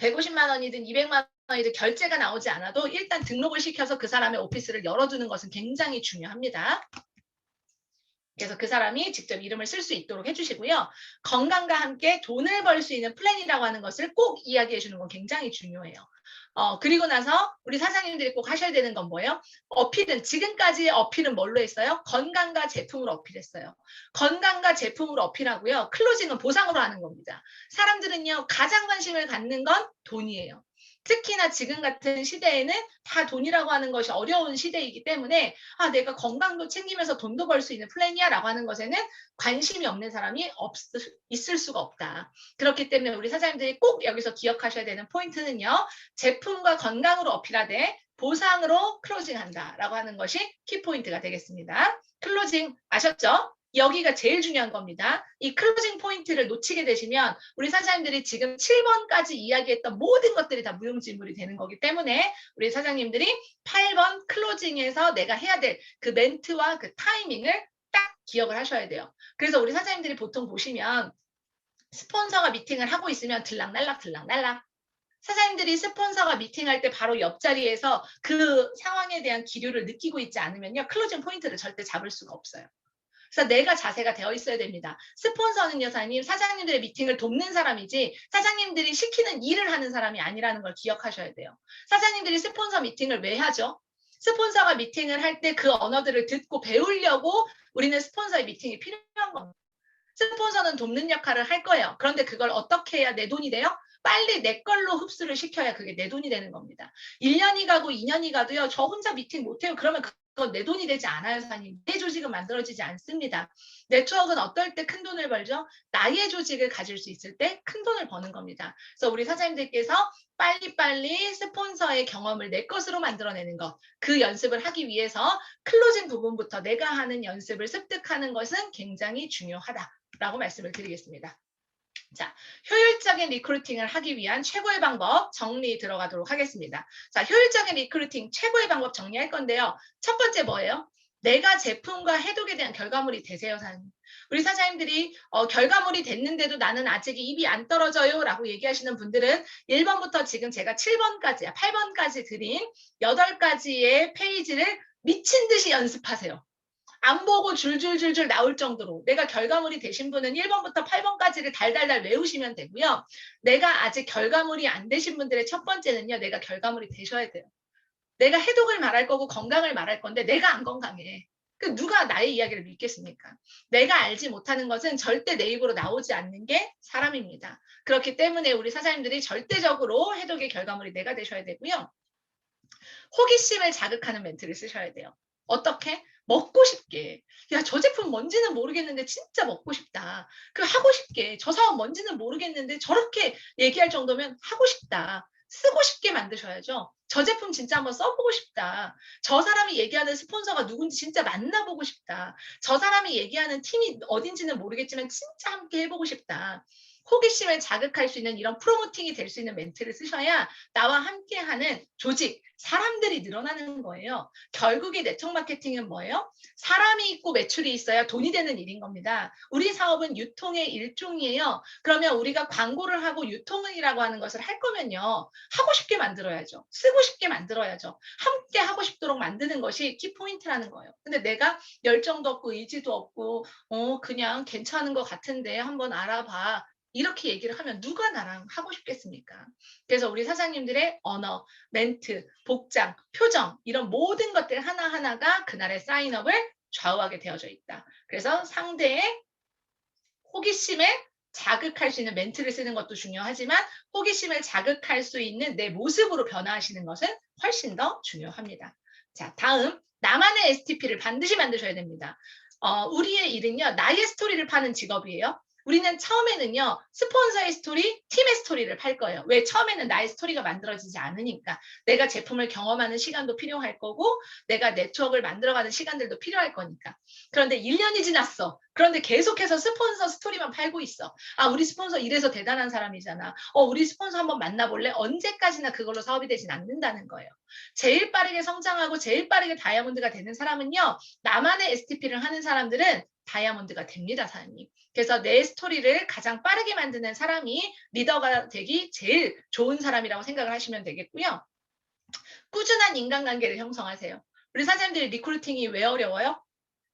150만 원이든 200만 원이든 결제가 나오지 않아도 일단 등록을 시켜서 그 사람의 오피스를 열어두는 것은 굉장히 중요합니다. 그래서 그 사람이 직접 이름을 쓸 수 있도록 해주시고요. 건강과 함께 돈을 벌 수 있는 플랜이라고 하는 것을 꼭 이야기해 주는 건 굉장히 중요해요. 그리고 나서 우리 사장님들이 꼭 하셔야 되는 건 뭐예요? 어필은 지금까지의 어필은 뭘로 했어요? 건강과 제품으로 어필했어요. 건강과 제품으로 어필하고요. 클로징은 보상으로 하는 겁니다. 사람들은요. 가장 관심을 갖는 건 돈이에요. 특히나 지금 같은 시대에는 다 돈이라고 하는 것이 어려운 시대이기 때문에 내가 건강도 챙기면서 돈도 벌 수 있는 플랜이야 라고 하는 것에는 관심이 없는 사람이 있을 수가 없다. 그렇기 때문에 우리 사장님들이 꼭 여기서 기억하셔야 되는 포인트는요. 제품과 건강으로 어필하되 보상으로 클로징한다라고 하는 것이 키포인트가 되겠습니다. 클로징 아셨죠? 여기가 제일 중요한 겁니다. 이 클로징 포인트를 놓치게 되시면 우리 사장님들이 지금 7번까지 이야기했던 모든 것들이 다 무용지물이 되는 거기 때문에 우리 사장님들이 8번 클로징에서 내가 해야 될 그 멘트와 그 타이밍을 딱 기억을 하셔야 돼요. 그래서 우리 사장님들이 보통 보시면 스폰서가 미팅을 하고 있으면 들락날락 사장님들이 스폰서가 미팅할 때 바로 옆자리에서 그 상황에 대한 기류를 느끼고 있지 않으면요. 클로징 포인트를 절대 잡을 수가 없어요. 그래서 내가 자세가 되어 있어야 됩니다. 스폰서는요, 사장님들의 미팅을 돕는 사람이지 사장님들이 시키는 일을 하는 사람이 아니라는 걸 기억하셔야 돼요. 사장님들이 스폰서 미팅을 왜 하죠? 스폰서가 미팅을 할 때 그 언어들을 듣고 배우려고 우리는 스폰서의 미팅이 필요한 겁니다. 스폰서는 돕는 역할을 할 거예요. 그런데 그걸 어떻게 해야 내 돈이 돼요? 빨리 내 걸로 흡수를 시켜야 그게 내 돈이 되는 겁니다. 1년이 가고 2년이 가도요. 저 혼자 미팅 못해요. 그러면 그건 내 돈이 되지 않아요, 사장님. 내 조직은 만들어지지 않습니다. 네트워크는 어떨 때 큰 돈을 벌죠? 나의 조직을 가질 수 있을 때 큰 돈을 버는 겁니다. 그래서 우리 사장님들께서 빨리빨리 스폰서의 경험을 내 것으로 만들어내는 것, 그 연습을 하기 위해서 클로징 부분부터 내가 하는 연습을 습득하는 것은 굉장히 중요하다라고 말씀을 드리겠습니다. 자, 효율적인 리크루팅을 하기 위한 최고의 방법 정리 들어가도록 하겠습니다. 자, 효율적인 리크루팅 최고의 방법 정리할 건데요. 첫 번째 뭐예요? 내가 제품과 해독에 대한 결과물이 되세요, 사장님. 우리 사장님들이 결과물이 됐는데도 나는 아직 입이 안 떨어져요 라고 얘기하시는 분들은 1번부터 지금 제가 7번까지, 8번까지 드린 8가지의 페이지를 미친 듯이 연습하세요. 안 보고 줄줄줄줄 나올 정도로 내가 결과물이 되신 분은 1번부터 8번까지를 달달달 외우시면 되고요. 내가 아직 결과물이 안 되신 분들의 첫 번째는요. 내가 결과물이 되셔야 돼요. 내가 해독을 말할 거고 건강을 말할 건데 내가 안 건강해. 그 누가 나의 이야기를 믿겠습니까? 내가 알지 못하는 것은 절대 내 입으로 나오지 않는 게 사람입니다. 그렇기 때문에 우리 사장님들이 절대적으로 해독의 결과물이 내가 되셔야 되고요. 호기심을 자극하는 멘트를 쓰셔야 돼요. 어떻게? 먹고 싶게. 야, 저 제품 뭔지는 모르겠는데 진짜 먹고 싶다. 그 하고 싶게. 저 사업 뭔지는 모르겠는데 저렇게 얘기할 정도면 하고 싶다. 쓰고 싶게 만드셔야죠. 저 제품 진짜 한번 써보고 싶다. 저 사람이 얘기하는 스폰서가 누군지 진짜 만나보고 싶다. 저 사람이 얘기하는 팀이 어딘지는 모르겠지만 진짜 함께 해보고 싶다. 호기심을 자극할 수 있는 이런 프로모팅이 될 수 있는 멘트를 쓰셔야 나와 함께하는 조직, 사람들이 늘어나는 거예요. 결국에 네트워크 마케팅은 뭐예요? 사람이 있고 매출이 있어야 돈이 되는 일인 겁니다. 우리 사업은 유통의 일종이에요. 그러면 우리가 광고를 하고 유통이라고 하는 것을 할 거면요. 하고 싶게 만들어야죠. 쓰고 싶게 만들어야죠. 함께 하고 싶도록 만드는 것이 키포인트라는 거예요. 근데 내가 열정도 없고 의지도 없고 그냥 괜찮은 것 같은데 한번 알아봐. 이렇게 얘기를 하면 누가 나랑 하고 싶겠습니까? 그래서 우리 사장님들의 언어, 멘트, 복장, 표정 이런 모든 것들 하나하나가 그날의 사인업을 좌우하게 되어져 있다. 그래서 상대의 호기심에 자극할 수 있는 멘트를 쓰는 것도 중요하지만 호기심을 자극할 수 있는 내 모습으로 변화하시는 것은 훨씬 더 중요합니다. 자, 다음 나만의 STP를 반드시 만드셔야 됩니다. 우리의 일은요. 나의 스토리를 파는 직업이에요. 우리는 처음에는요. 스폰서의 스토리, 팀의 스토리를 팔 거예요. 왜? 처음에는 나의 스토리가 만들어지지 않으니까. 내가 제품을 경험하는 시간도 필요할 거고 내가 네트워크를 만들어가는 시간들도 필요할 거니까. 그런데 1년이 지났어. 그런데 계속해서 스폰서 스토리만 팔고 있어. 아, 우리 스폰서 이래서 대단한 사람이잖아. 우리 스폰서 한번 만나볼래? 언제까지나 그걸로 사업이 되진 않는다는 거예요. 제일 빠르게 성장하고 제일 빠르게 다이아몬드가 되는 사람은요. 나만의 STP를 하는 사람들은 다이아몬드가 됩니다, 사장님. 그래서 내 스토리를 가장 빠르게 만드는 사람이 리더가 되기 제일 좋은 사람이라고 생각을 하시면 되겠고요. 꾸준한 인간관계를 형성하세요. 우리 사장님들이 리크루팅이 왜 어려워요?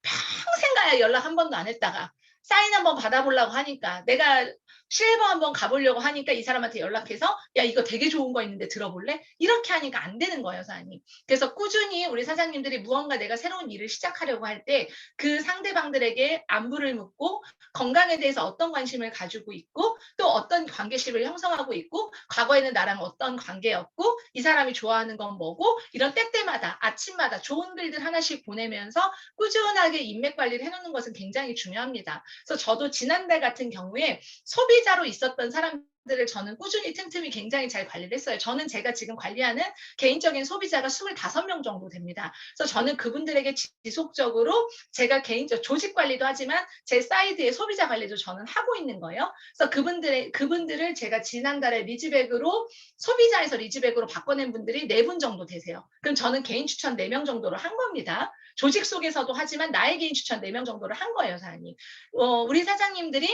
평생 가야 연락 한 번도 안 했다가 사인 한번 받아보려고 하니까 내가 실버 한번 가보려고 하니까 이 사람한테 연락해서 야 이거 되게 좋은 거 있는데 들어볼래? 이렇게 하니까 안 되는 거예요, 사장님. 그래서 꾸준히 우리 사장님들이 무언가 내가 새로운 일을 시작하려고 할 때 그 상대방들에게 안부를 묻고 건강에 대해서 어떤 관심을 가지고 있고 또 어떤 관계식을 형성하고 있고 과거에는 나랑 어떤 관계였고 이 사람이 좋아하는 건 뭐고 이런 때때마다 아침마다 좋은 글들 하나씩 보내면서 꾸준하게 인맥 관리를 해놓는 것은 굉장히 중요합니다. 그래서 저도 지난달 같은 경우에 소비자로 있었던 사람들을 저는 꾸준히 틈틈이 굉장히 잘 관리를 했어요. 저는 제가 지금 관리하는 개인적인 소비자가 25명 정도 됩니다. 그래서 저는 그분들에게 지속적으로 제가 개인적 조직 관리도 하지만 제 사이드의 소비자 관리도 저는 하고 있는 거예요. 그래서 그분들을 제가 지난달에 리즈백으로 소비자에서 리즈백으로 바꿔낸 분들이 4분 정도 되세요. 그럼 저는 개인 추천 4명 정도로 한 겁니다. 조직 속에서도 하지만 나의 개인 추천 4명 정도를 한 거예요, 사장님. 우리 사장님들이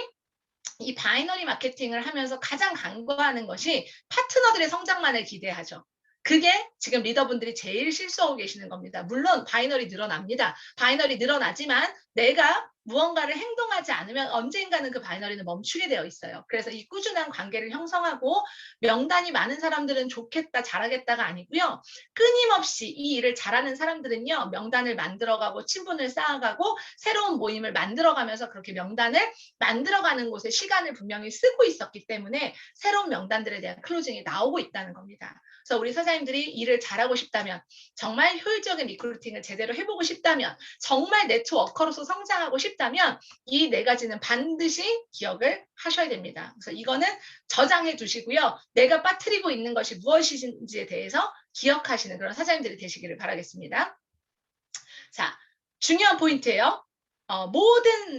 이 바이너리 마케팅을 하면서 가장 간과하는 것이 파트너들의 성장만을 기대하죠. 그게 지금 리더분들이 제일 실수하고 계시는 겁니다. 물론 바이너리 늘어납니다. 바이너리 늘어나지만 내가 무언가를 행동하지 않으면 언젠가는 그 바이너리는 멈추게 되어 있어요. 그래서 이 꾸준한 관계를 형성하고 명단이 많은 사람들은 좋겠다, 잘하겠다가 아니고요. 끊임없이 이 일을 잘하는 사람들은요. 명단을 만들어가고 친분을 쌓아가고 새로운 모임을 만들어가면서 그렇게 명단을 만들어가는 곳에 시간을 분명히 쓰고 있었기 때문에 새로운 명단들에 대한 클로징이 나오고 있다는 겁니다. 그래서 우리 사장님들이 일을 잘하고 싶다면 정말 효율적인 리크루팅을 제대로 해보고 싶다면 정말 네트워커로서 성장하고 싶다면 이 4가지는 반드시 기억을 하셔야 됩니다. 그래서 이거는 저장해 두시고요. 내가 빠뜨리고 있는 것이 무엇인지에 대해서 기억하시는 그런 사장님들이 되시기를 바라겠습니다. 자, 중요한 포인트예요.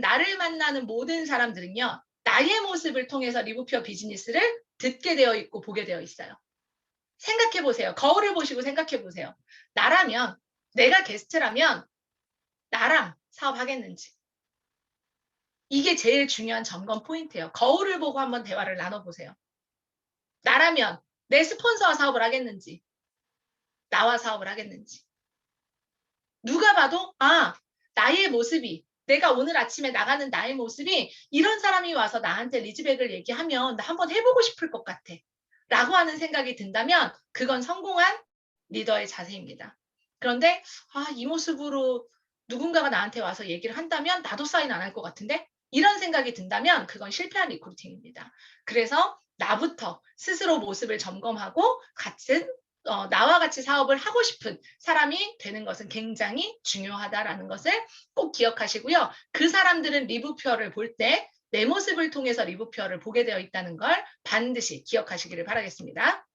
나를 만나는 모든 사람들은요. 나의 모습을 통해서 리브퓨어 비즈니스를 듣게 되어 있고 보게 되어 있어요. 생각해 보세요. 거울을 보시고 생각해 보세요. 나라면, 내가 게스트라면 나랑 사업하겠는지. 이게 제일 중요한 점검 포인트예요. 거울을 보고 한번 대화를 나눠보세요. 나라면 내 스폰서와 사업을 하겠는지, 나와 사업을 하겠는지. 누가 봐도 나의 모습이 내가 오늘 아침에 나가는 나의 모습이 이런 사람이 와서 나한테 리즈백을 얘기하면 나 한번 해보고 싶을 것 같아. 라고 하는 생각이 든다면 그건 성공한 리더의 자세입니다. 그런데 이 모습으로 누군가가 나한테 와서 얘기를 한다면 나도 사인 안 할 것 같은데? 이런 생각이 든다면 그건 실패한 리크루팅입니다. 그래서 나부터 스스로 모습을 점검하고 나와 같이 사업을 하고 싶은 사람이 되는 것은 굉장히 중요하다라는 것을 꼭 기억하시고요. 그 사람들은 리브퓨어를 볼 때 내 모습을 통해서 리브퓨어를 보게 되어 있다는 걸 반드시 기억하시기를 바라겠습니다.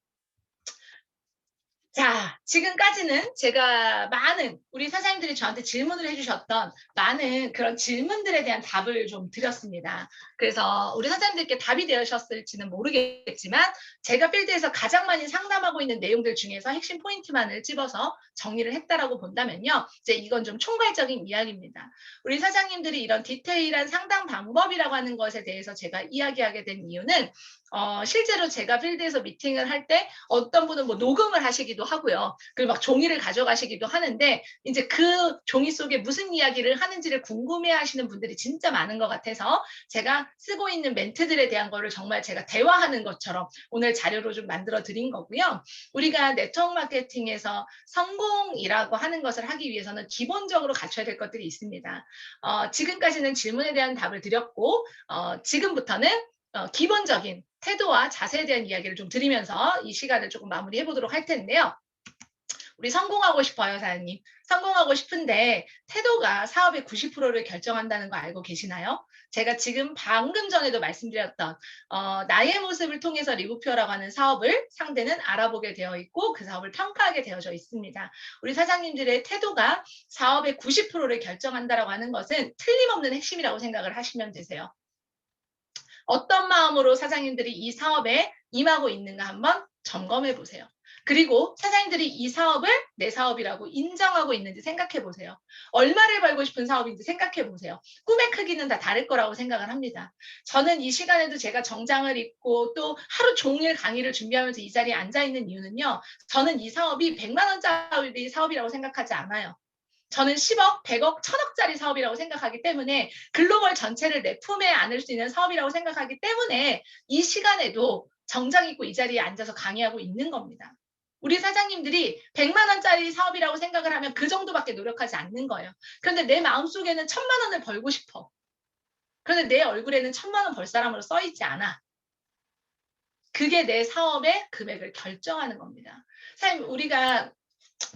자, 지금까지는 제가 많은 우리 사장님들이 저한테 질문을 해주셨던 많은 그런 질문들에 대한 답을 좀 드렸습니다. 그래서 우리 사장님들께 답이 되셨을지는 모르겠지만 제가 필드에서 가장 많이 상담하고 있는 내용들 중에서 핵심 포인트만을 집어서 정리를 했다라고 본다면요. 이제 이건 좀 총괄적인 이야기입니다. 우리 사장님들이 이런 디테일한 상담 방법이라고 하는 것에 대해서 제가 이야기하게 된 이유는 실제로 제가 필드에서 미팅을 할 때 어떤 분은 뭐 녹음을 하시기도 하고요. 그리고 막 종이를 가져가시기도 하는데 이제 그 종이 속에 무슨 이야기를 하는지를 궁금해하시는 분들이 진짜 많은 것 같아서 제가 쓰고 있는 멘트들에 대한 거를 정말 제가 대화하는 것처럼 오늘 자료로 좀 만들어 드린 거고요. 우리가 네트워크 마케팅에서 성공이라고 하는 것을 하기 위해서는 기본적으로 갖춰야 될 것들이 있습니다. 지금까지는 질문에 대한 답을 드렸고 지금부터는 기본적인 태도와 자세에 대한 이야기를 좀 드리면서 이 시간을 조금 마무리해 보도록 할 텐데요. 우리 성공하고 싶어요, 사장님. 성공하고 싶은데 태도가 사업의 90%를 결정한다는 거 알고 계시나요? 제가 지금 방금 전에도 말씀드렸던 나의 모습을 통해서 리부표라고 하는 사업을 상대는 알아보게 되어 있고 그 사업을 평가하게 되어져 있습니다. 우리 사장님들의 태도가 사업의 90%를 결정한다라고 하는 것은 틀림없는 핵심이라고 생각을 하시면 되세요. 어떤 마음으로 사장님들이 이 사업에 임하고 있는가 한번 점검해 보세요. 그리고 사장님들이 이 사업을 내 사업이라고 인정하고 있는지 생각해 보세요. 얼마를 벌고 싶은 사업인지 생각해 보세요. 꿈의 크기는 다 다를 거라고 생각을 합니다. 저는 이 시간에도 제가 정장을 입고 또 하루 종일 강의를 준비하면서 이 자리에 앉아 있는 이유는요. 저는 이 사업이 100만 원짜리 사업이라고 생각하지 않아요. 저는 10억, 100억, 1000억짜리 사업이라고 생각하기 때문에 글로벌 전체를 내 품에 안을 수 있는 사업이라고 생각하기 때문에 이 시간에도 정장 입고 이 자리에 앉아서 강의하고 있는 겁니다. 우리 사장님들이 100만 원짜리 사업이라고 생각을 하면 그 정도밖에 노력하지 않는 거예요. 그런데 내 마음속에는 1000만 원을 벌고 싶어. 그런데 내 얼굴에는 1000만 원 벌 사람으로 써 있지 않아. 그게 내 사업의 금액을 결정하는 겁니다. 사장님, 우리가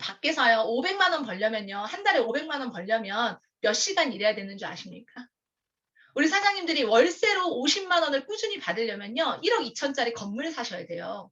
밖에서요 500만 원 벌려면요 한 달에 500만 원 벌려면 몇 시간 일해야 되는 줄 아십니까? 우리 사장님들이 월세로 50만 원을 꾸준히 받으려면요 1억 2천짜리 건물 사셔야 돼요.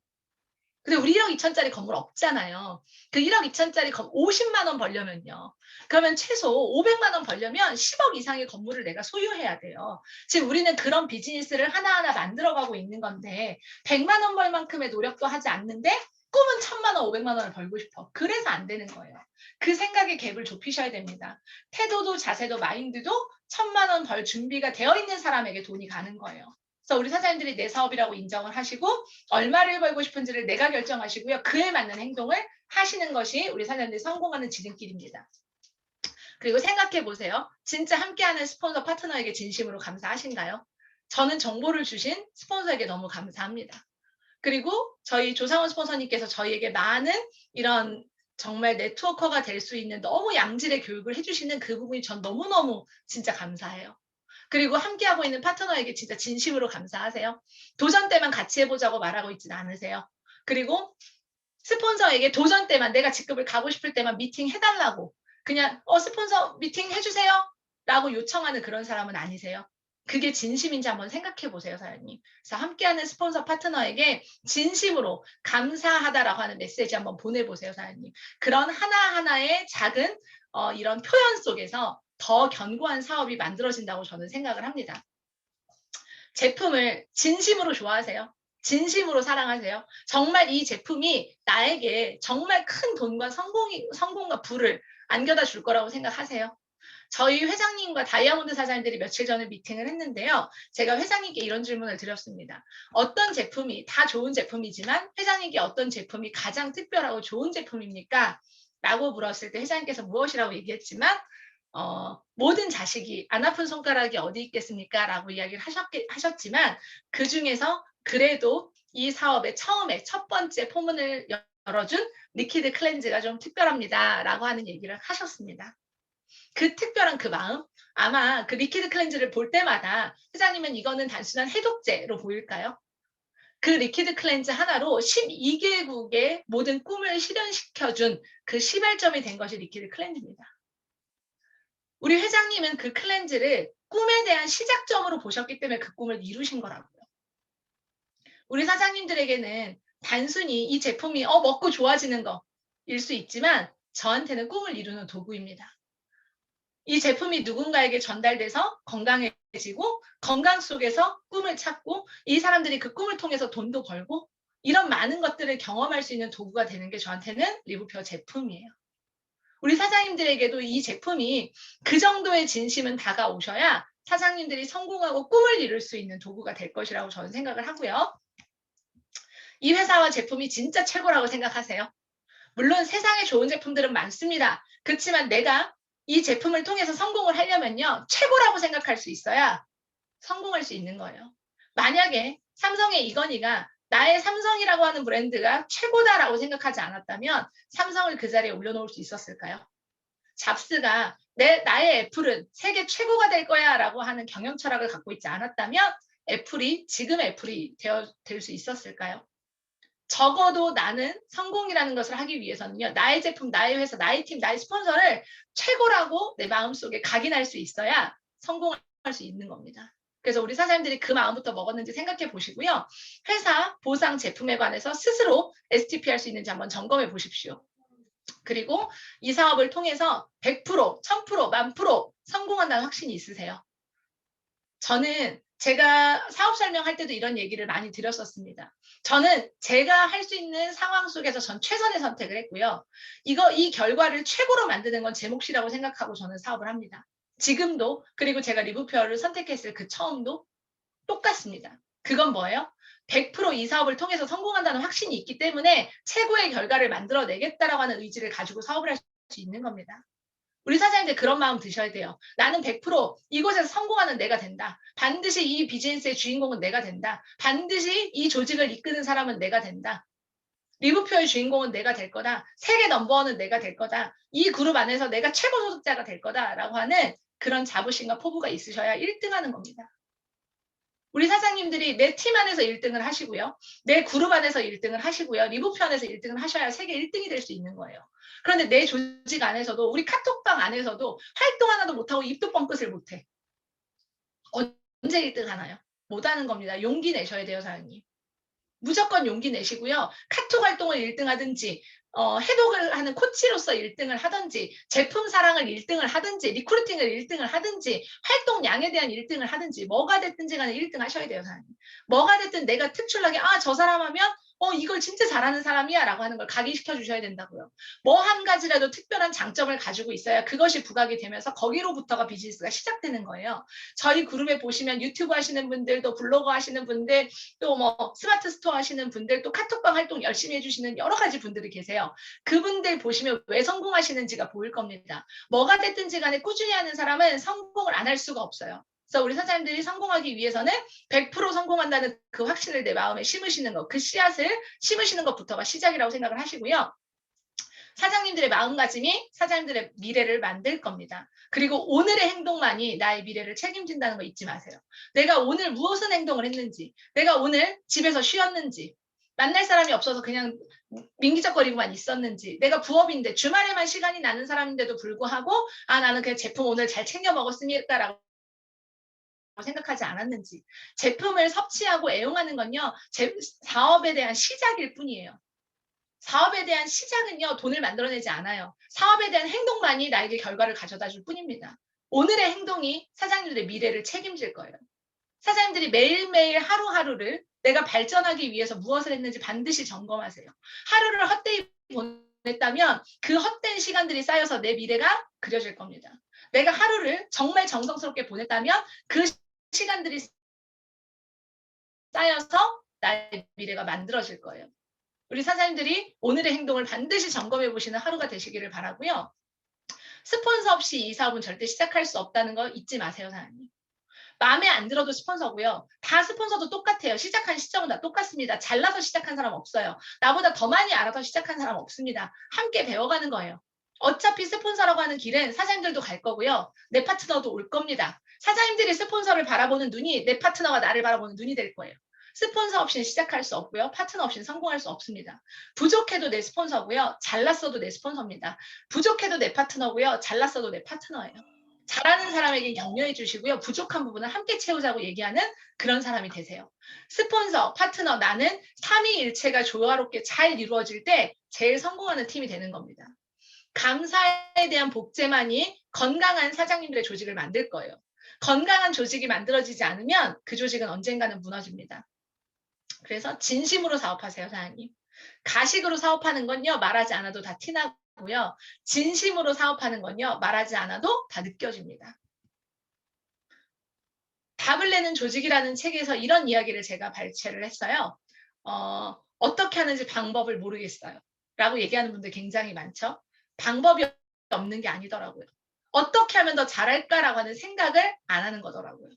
근데 우리 1억 2천짜리 건물 없잖아요. 그 1억 2천짜리 50만 원 벌려면요. 그러면 최소 500만 원 벌려면 10억 이상의 건물을 내가 소유해야 돼요. 지금 우리는 그런 비즈니스를 하나하나 만들어가고 있는 건데 100만 원 벌 만큼의 노력도 하지 않는데 꿈은 1000만 원, 500만 원을 벌고 싶어. 그래서 안 되는 거예요. 그 생각의 갭을 좁히셔야 됩니다. 태도도 자세도 마인드도 1000만 원 벌 준비가 되어 있는 사람에게 돈이 가는 거예요. 그래서 우리 사장님들이 내 사업이라고 인정을 하시고 얼마를 벌고 싶은지를 내가 결정하시고요. 그에 맞는 행동을 하시는 것이 우리 사장님들이 성공하는 지름길입니다. 그리고 생각해 보세요. 진짜 함께하는 스폰서 파트너에게 진심으로 감사하신가요? 저는 정보를 주신 스폰서에게 너무 감사합니다. 그리고 저희 조상원 스폰서님께서 저희에게 많은 이런 정말 네트워커가 될 수 있는 너무 양질의 교육을 해주시는 그 부분이 전 너무너무 진짜 감사해요. 그리고 함께하고 있는 파트너에게 진짜 진심으로 감사하세요. 도전 때만 같이 해보자고 말하고 있진 않으세요. 그리고 스폰서에게 도전 때만 내가 직급을 가고 싶을 때만 미팅 해달라고 그냥 스폰서 미팅 해주세요 라고 요청하는 그런 사람은 아니세요. 그게 진심인지 한번 생각해 보세요, 사장님. 그래서 함께하는 스폰서 파트너에게 진심으로 감사하다라고 하는 메시지 한번 보내보세요, 사장님. 그런 하나하나의 작은 이런 표현 속에서 더 견고한 사업이 만들어진다고 저는 생각을 합니다. 제품을 진심으로 좋아하세요? 진심으로 사랑하세요? 정말 이 제품이 나에게 정말 큰 돈과 성공과 부를 안겨다 줄 거라고 생각하세요? 저희 회장님과 다이아몬드 사장님들이 며칠 전에 미팅을 했는데요. 제가 회장님께 이런 질문을 드렸습니다. 어떤 제품이 다 좋은 제품이지만 회장님께 어떤 제품이 가장 특별하고 좋은 제품입니까? 라고 물었을 때 회장님께서 무엇이라고 얘기했지만 모든 자식이 안 아픈 손가락이 어디 있겠습니까? 라고 이야기를 하셨지만 그 중에서 그래도 이 사업의 처음에 첫 번째 포문을 열어준 리퀴드 클렌즈가 좀 특별합니다. 라고 하는 얘기를 하셨습니다. 그 특별한 그 마음 아마 그 리퀴드 클렌즈를 볼 때마다 회장님은 이거는 단순한 해독제로 보일까요? 그 리퀴드 클렌즈 하나로 12개국의 모든 꿈을 실현시켜준 그 시발점이 된 것이 리퀴드 클렌즈입니다. 우리 회장님은 그 클렌즈를 꿈에 대한 시작점으로 보셨기 때문에 그 꿈을 이루신 거라고요. 우리 사장님들에게는 단순히 이 제품이 먹고 좋아지는 거일 수 있지만 저한테는 꿈을 이루는 도구입니다. 이 제품이 누군가에게 전달돼서 건강해지고 건강 속에서 꿈을 찾고 이 사람들이 그 꿈을 통해서 돈도 벌고 이런 많은 것들을 경험할 수 있는 도구가 되는 게 저한테는 리부표 제품이에요. 우리 사장님들에게도 이 제품이 그 정도의 진심은 다가오셔야 사장님들이 성공하고 꿈을 이룰 수 있는 도구가 될 것이라고 저는 생각을 하고요. 이 회사와 제품이 진짜 최고라고 생각하세요? 물론 세상에 좋은 제품들은 많습니다. 그렇지만 내가 이 제품을 통해서 성공을 하려면요. 최고라고 생각할 수 있어야 성공할 수 있는 거예요. 만약에 삼성의 이건희가 나의 삼성이라고 하는 브랜드가 최고다라고 생각하지 않았다면 삼성을 그 자리에 올려놓을 수 있었을까요? 잡스가 나의 애플은 세계 최고가 될 거야 라고 하는 경영 철학을 갖고 있지 않았다면 애플이 지금 애플이 될 수 있었을까요? 적어도 나는 성공이라는 것을 하기 위해서는요. 나의 제품, 나의 회사, 나의 팀, 나의 스폰서를 최고라고 내 마음속에 각인할 수 있어야 성공할 수 있는 겁니다. 그래서 우리 사장님들이 그 마음부터 먹었는지 생각해 보시고요. 회사, 보상, 제품에 관해서 스스로 STP 할 수 있는지 한번 점검해 보십시오. 그리고 이 사업을 통해서 100%, 1000%, 1000% 성공한다는 확신이 있으세요? 저는 제가 사업 설명할 때도 이런 얘기를 많이 드렸었습니다. 저는 제가 할 수 있는 상황 속에서 전 최선의 선택을 했고요. 이 결과를 최고로 만드는 건 제 몫이라고 생각하고 저는 사업을 합니다. 지금도, 그리고 제가 리브표어를 선택했을 그 처음도 똑같습니다. 그건 뭐예요? 100% 이 사업을 통해서 성공한다는 확신이 있기 때문에 최고의 결과를 만들어내겠다라고 하는 의지를 가지고 사업을 할 수 있는 겁니다. 우리 사장님들 그런 마음 드셔야 돼요. 나는 100% 이곳에서 성공하는 내가 된다. 반드시 이 비즈니스의 주인공은 내가 된다. 반드시 이 조직을 이끄는 사람은 내가 된다. 리브표의 주인공은 내가 될 거다. 세계 넘버원은 내가 될 거다. 이 그룹 안에서 내가 최고 소득자가 될 거다라고 하는 그런 자부심과 포부가 있으셔야 1등하는 겁니다. 우리 사장님들이 내 팀 안에서 1등을 하시고요. 내 그룹 안에서 1등을 하시고요. 리브표 안에서 1등을 하셔야 세계 1등이 될 수 있는 거예요. 그런데 내 조직 안에서도 우리 카톡방 안에서도 활동 하나도 못하고 입도 뻥끗을 못해. 언제 1등 하나요? 못하는 겁니다. 용기 내셔야 돼요, 사장님. 무조건 용기 내시고요. 카톡 활동을 1등 하든지 해독을 하는 코치로서 1등을 하든지 제품 사랑을 1등을 하든지 리크루팅을 1등을 하든지 활동량에 대한 1등을 하든지 뭐가 됐든지 간에 1등 하셔야 돼요. 사장님. 뭐가 됐든 내가 특출나게 저 사람 하면 이걸 진짜 잘하는 사람이야 라고 하는 걸 각인시켜 주셔야 된다고요. 뭐 한 가지라도 특별한 장점을 가지고 있어야 그것이 부각이 되면서 거기로부터가 비즈니스가 시작되는 거예요. 저희 그룹에 보시면 유튜브 하시는 분들, 또 블로거 하시는 분들, 또 뭐 스마트 스토어 하시는 분들, 또 카톡방 활동 열심히 해주시는 여러 가지 분들이 계세요. 그분들 보시면 왜 성공하시는지가 보일 겁니다. 뭐가 됐든지 간에 꾸준히 하는 사람은 성공을 안 할 수가 없어요. 그래서 우리 사장님들이 성공하기 위해서는 100% 성공한다는 그 확신을 내 마음에 심으시는 것, 그 씨앗을 심으시는 것부터가 시작이라고 생각을 하시고요. 사장님들의 마음가짐이 사장님들의 미래를 만들 겁니다. 그리고 오늘의 행동만이 나의 미래를 책임진다는 거 잊지 마세요. 내가 오늘 무엇은 행동을 했는지, 내가 오늘 집에서 쉬었는지, 만날 사람이 없어서 그냥 민기적거리고만 있었는지, 내가 부업인데 주말에만 시간이 나는 사람인데도 불구하고 나는 그냥 제품 오늘 잘 챙겨 먹었으니까라고 생각하지 않았는지, 제품을 섭취하고 애용하는 건요, 사업에 대한 시작일 뿐이에요. 사업에 대한 시작은요, 돈을 만들어내지 않아요. 사업에 대한 행동만이 나에게 결과를 가져다 줄 뿐입니다. 오늘의 행동이 사장님들의 미래를 책임질 거예요. 사장님들이 매일매일 하루하루를 내가 발전하기 위해서 무엇을 했는지 반드시 점검하세요. 하루를 헛되이 보냈다면 그 헛된 시간들이 쌓여서 내 미래가 그려질 겁니다. 내가 하루를 정말 정성스럽게 보냈다면 그 시간들이 쌓여서 나의 미래가 만들어질 거예요. 우리 사장님들이 오늘의 행동을 반드시 점검해 보시는 하루가 되시기를 바라고요. 스폰서 없이 이 사업은 절대 시작할 수 없다는 거 잊지 마세요, 사장님. 마음에 안 들어도 스폰서고요. 다 스폰서도 똑같아요. 시작한 시점은 다 똑같습니다. 잘나서 시작한 사람 없어요. 나보다 더 많이 알아서 시작한 사람 없습니다. 함께 배워가는 거예요. 어차피 스폰서라고 하는 길은 사장님들도 갈 거고요. 내 파트너도 올 겁니다. 사장님들이 스폰서를 바라보는 눈이 내 파트너가 나를 바라보는 눈이 될 거예요. 스폰서 없이는 시작할 수 없고요. 파트너 없이는 성공할 수 없습니다. 부족해도 내 스폰서고요. 잘났어도 내 스폰서입니다. 부족해도 내 파트너고요. 잘났어도 내 파트너예요. 잘하는 사람에게 격려해 주시고요. 부족한 부분을 함께 채우자고 얘기하는 그런 사람이 되세요. 스폰서, 파트너, 나는 삼위일체가 조화롭게 잘 이루어질 때 제일 성공하는 팀이 되는 겁니다. 감사에 대한 복제만이 건강한 사장님들의 조직을 만들 거예요. 건강한 조직이 만들어지지 않으면 그 조직은 언젠가는 무너집니다. 그래서 진심으로 사업하세요, 사장님. 가식으로 사업하는 건요, 말하지 않아도 다 티나고요. 진심으로 사업하는 건요, 말하지 않아도 다 느껴집니다. 답을 내는 조직이라는 책에서 이런 이야기를 제가 발췌를 했어요. 어떻게 하는지 방법을 모르겠어요. 라고 얘기하는 분들 굉장히 많죠. 방법이 없는 게 아니더라고요. 어떻게 하면 더 잘할까라고 하는 생각을 안 하는 거더라고요.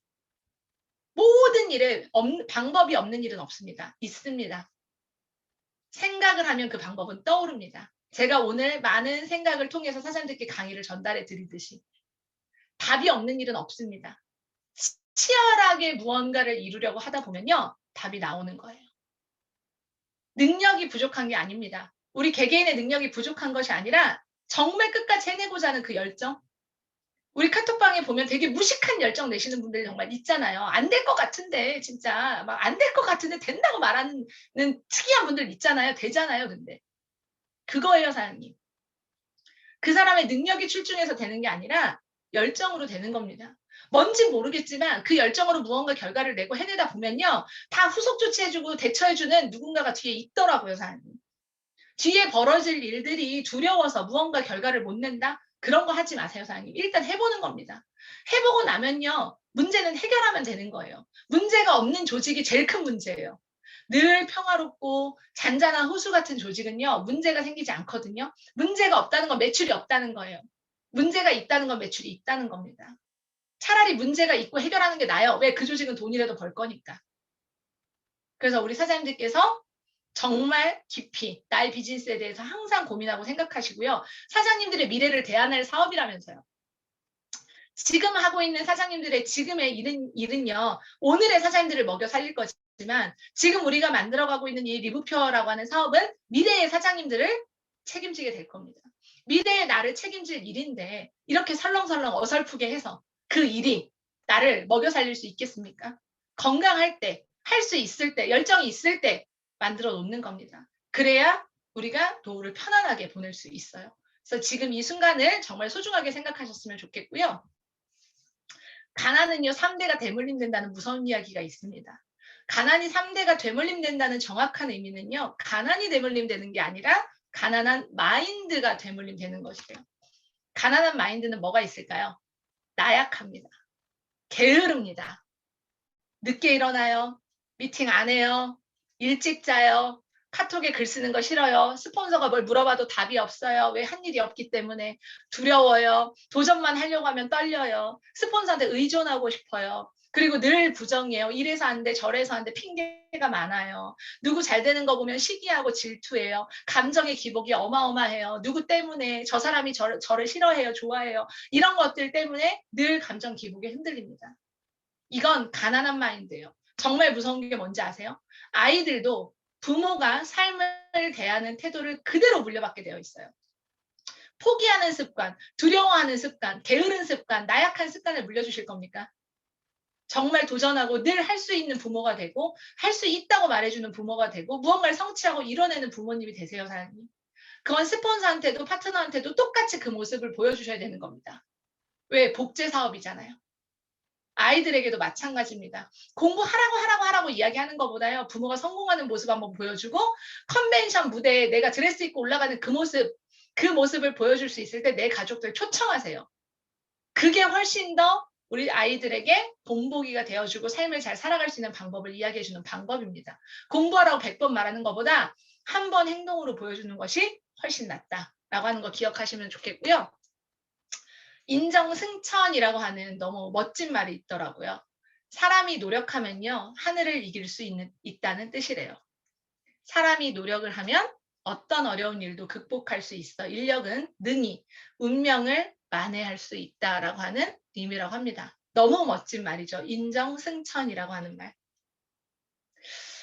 모든 일에 방법이 없는 일은 없습니다. 있습니다. 생각을 하면 그 방법은 떠오릅니다. 제가 오늘 많은 생각을 통해서 사장님들께 강의를 전달해 드리듯이 답이 없는 일은 없습니다. 치열하게 무언가를 이루려고 하다 보면요. 답이 나오는 거예요. 능력이 부족한 게 아닙니다. 우리 개개인의 능력이 부족한 것이 아니라 정말 끝까지 해내고자 하는 그 열정. 우리 카톡방에 보면 되게 무식한 열정 내시는 분들이 정말 있잖아요. 안 될 것 같은데 진짜 막 안 될 것 같은데 된다고 말하는 특이한 분들 있잖아요. 되잖아요. 근데 그거예요, 사장님. 그 사람의 능력이 출중해서 되는 게 아니라 열정으로 되는 겁니다. 뭔지 모르겠지만 그 열정으로 무언가 결과를 내고 해내다 보면요. 다 후속 조치해주고 대처해주는 누군가가 뒤에 있더라고요, 사장님. 뒤에 벌어질 일들이 두려워서 무언가 결과를 못 낸다? 그런 거 하지 마세요, 사장님. 일단 해보는 겁니다. 해보고 나면요. 문제는 해결하면 되는 거예요. 문제가 없는 조직이 제일 큰 문제예요. 늘 평화롭고 잔잔한 호수 같은 조직은요. 문제가 생기지 않거든요. 문제가 없다는 건 매출이 없다는 거예요. 문제가 있다는 건 매출이 있다는 겁니다. 차라리 문제가 있고 해결하는 게 나아요. 왜? 그 조직은 돈이라도 벌 거니까. 그래서 우리 사장님들께서 정말 깊이 나의 비즈니스에 대해서 항상 고민하고 생각하시고요. 사장님들의 미래를 대안할 사업이라면서요. 지금 하고 있는 사장님들의 지금의 일은요. 오늘의 사장님들을 먹여 살릴 거지만 지금 우리가 만들어가고 있는 이 리뷰표어라고 하는 사업은 미래의 사장님들을 책임지게 될 겁니다. 미래의 나를 책임질 일인데 이렇게 설렁설렁 어설프게 해서 그 일이 나를 먹여 살릴 수 있겠습니까? 건강할 때, 할 수 있을 때, 열정이 있을 때 만들어 놓는 겁니다. 그래야 우리가 노후를 편안하게 보낼 수 있어요. 그래서 지금 이 순간을 정말 소중하게 생각하셨으면 좋겠고요. 가난은요 3대가 대물림된다는 무서운 이야기가 있습니다. 가난이 3대가 되물림된다는 정확한 의미는요. 가난이 되물림되는 게 아니라 가난한 마인드가 되물림되는 것이에요. 가난한 마인드는 뭐가 있을까요? 나약합니다. 게으릅니다. 늦게 일어나요. 미팅 안 해요. 일찍 자요. 카톡에 글 쓰는 거 싫어요. 스폰서가 뭘 물어봐도 답이 없어요. 왜 한 일이 없기 때문에 두려워요. 도전만 하려고 하면 떨려요. 스폰서한테 의존하고 싶어요. 그리고 늘 부정해요. 이래서 안 돼, 저래서 안 돼, 핑계가 많아요. 누구 잘 되는 거 보면 시기하고 질투해요. 감정의 기복이 어마어마해요. 누구 때문에 저 사람이 저를 싫어해요, 좋아해요. 이런 것들 때문에 늘 감정 기복에 흔들립니다. 이건 가난한 마인드예요. 정말 무서운 게 뭔지 아세요? 아이들도 부모가 삶을 대하는 태도를 그대로 물려받게 되어 있어요. 포기하는 습관, 두려워하는 습관, 게으른 습관, 나약한 습관을 물려주실 겁니까? 정말 도전하고 늘 할 수 있는 부모가 되고 할 수 있다고 말해주는 부모가 되고 무언가를 성취하고 이뤄내는 부모님이 되세요, 사장님. 그건 스폰서한테도 파트너한테도 똑같이 그 모습을 보여주셔야 되는 겁니다. 왜? 복제 사업이잖아요. 아이들에게도 마찬가지입니다. 공부하라고 이야기하는 것보다요. 부모가 성공하는 모습 한번 보여주고 컨벤션 무대에 내가 드레스 입고 올라가는 그 모습을 보여줄 수 있을 때 내 가족들 초청하세요. 그게 훨씬 더 우리 아이들에게 본보기가 되어주고 삶을 잘 살아갈 수 있는 방법을 이야기해주는 방법입니다. 공부하라고 100번 말하는 것보다 한 번 행동으로 보여주는 것이 훨씬 낫다라고 하는 거 기억하시면 좋겠고요. 인정승천이라고 하는 너무 멋진 말이 있더라고요. 사람이 노력하면요. 하늘을 이길 수 있다는 뜻이래요. 사람이 노력을 하면 어떤 어려운 일도 극복할 수 있어. 인력은 능히 운명을 만회할 수 있다라고 하는 의미라고 합니다. 너무 멋진 말이죠. 인정승천이라고 하는 말.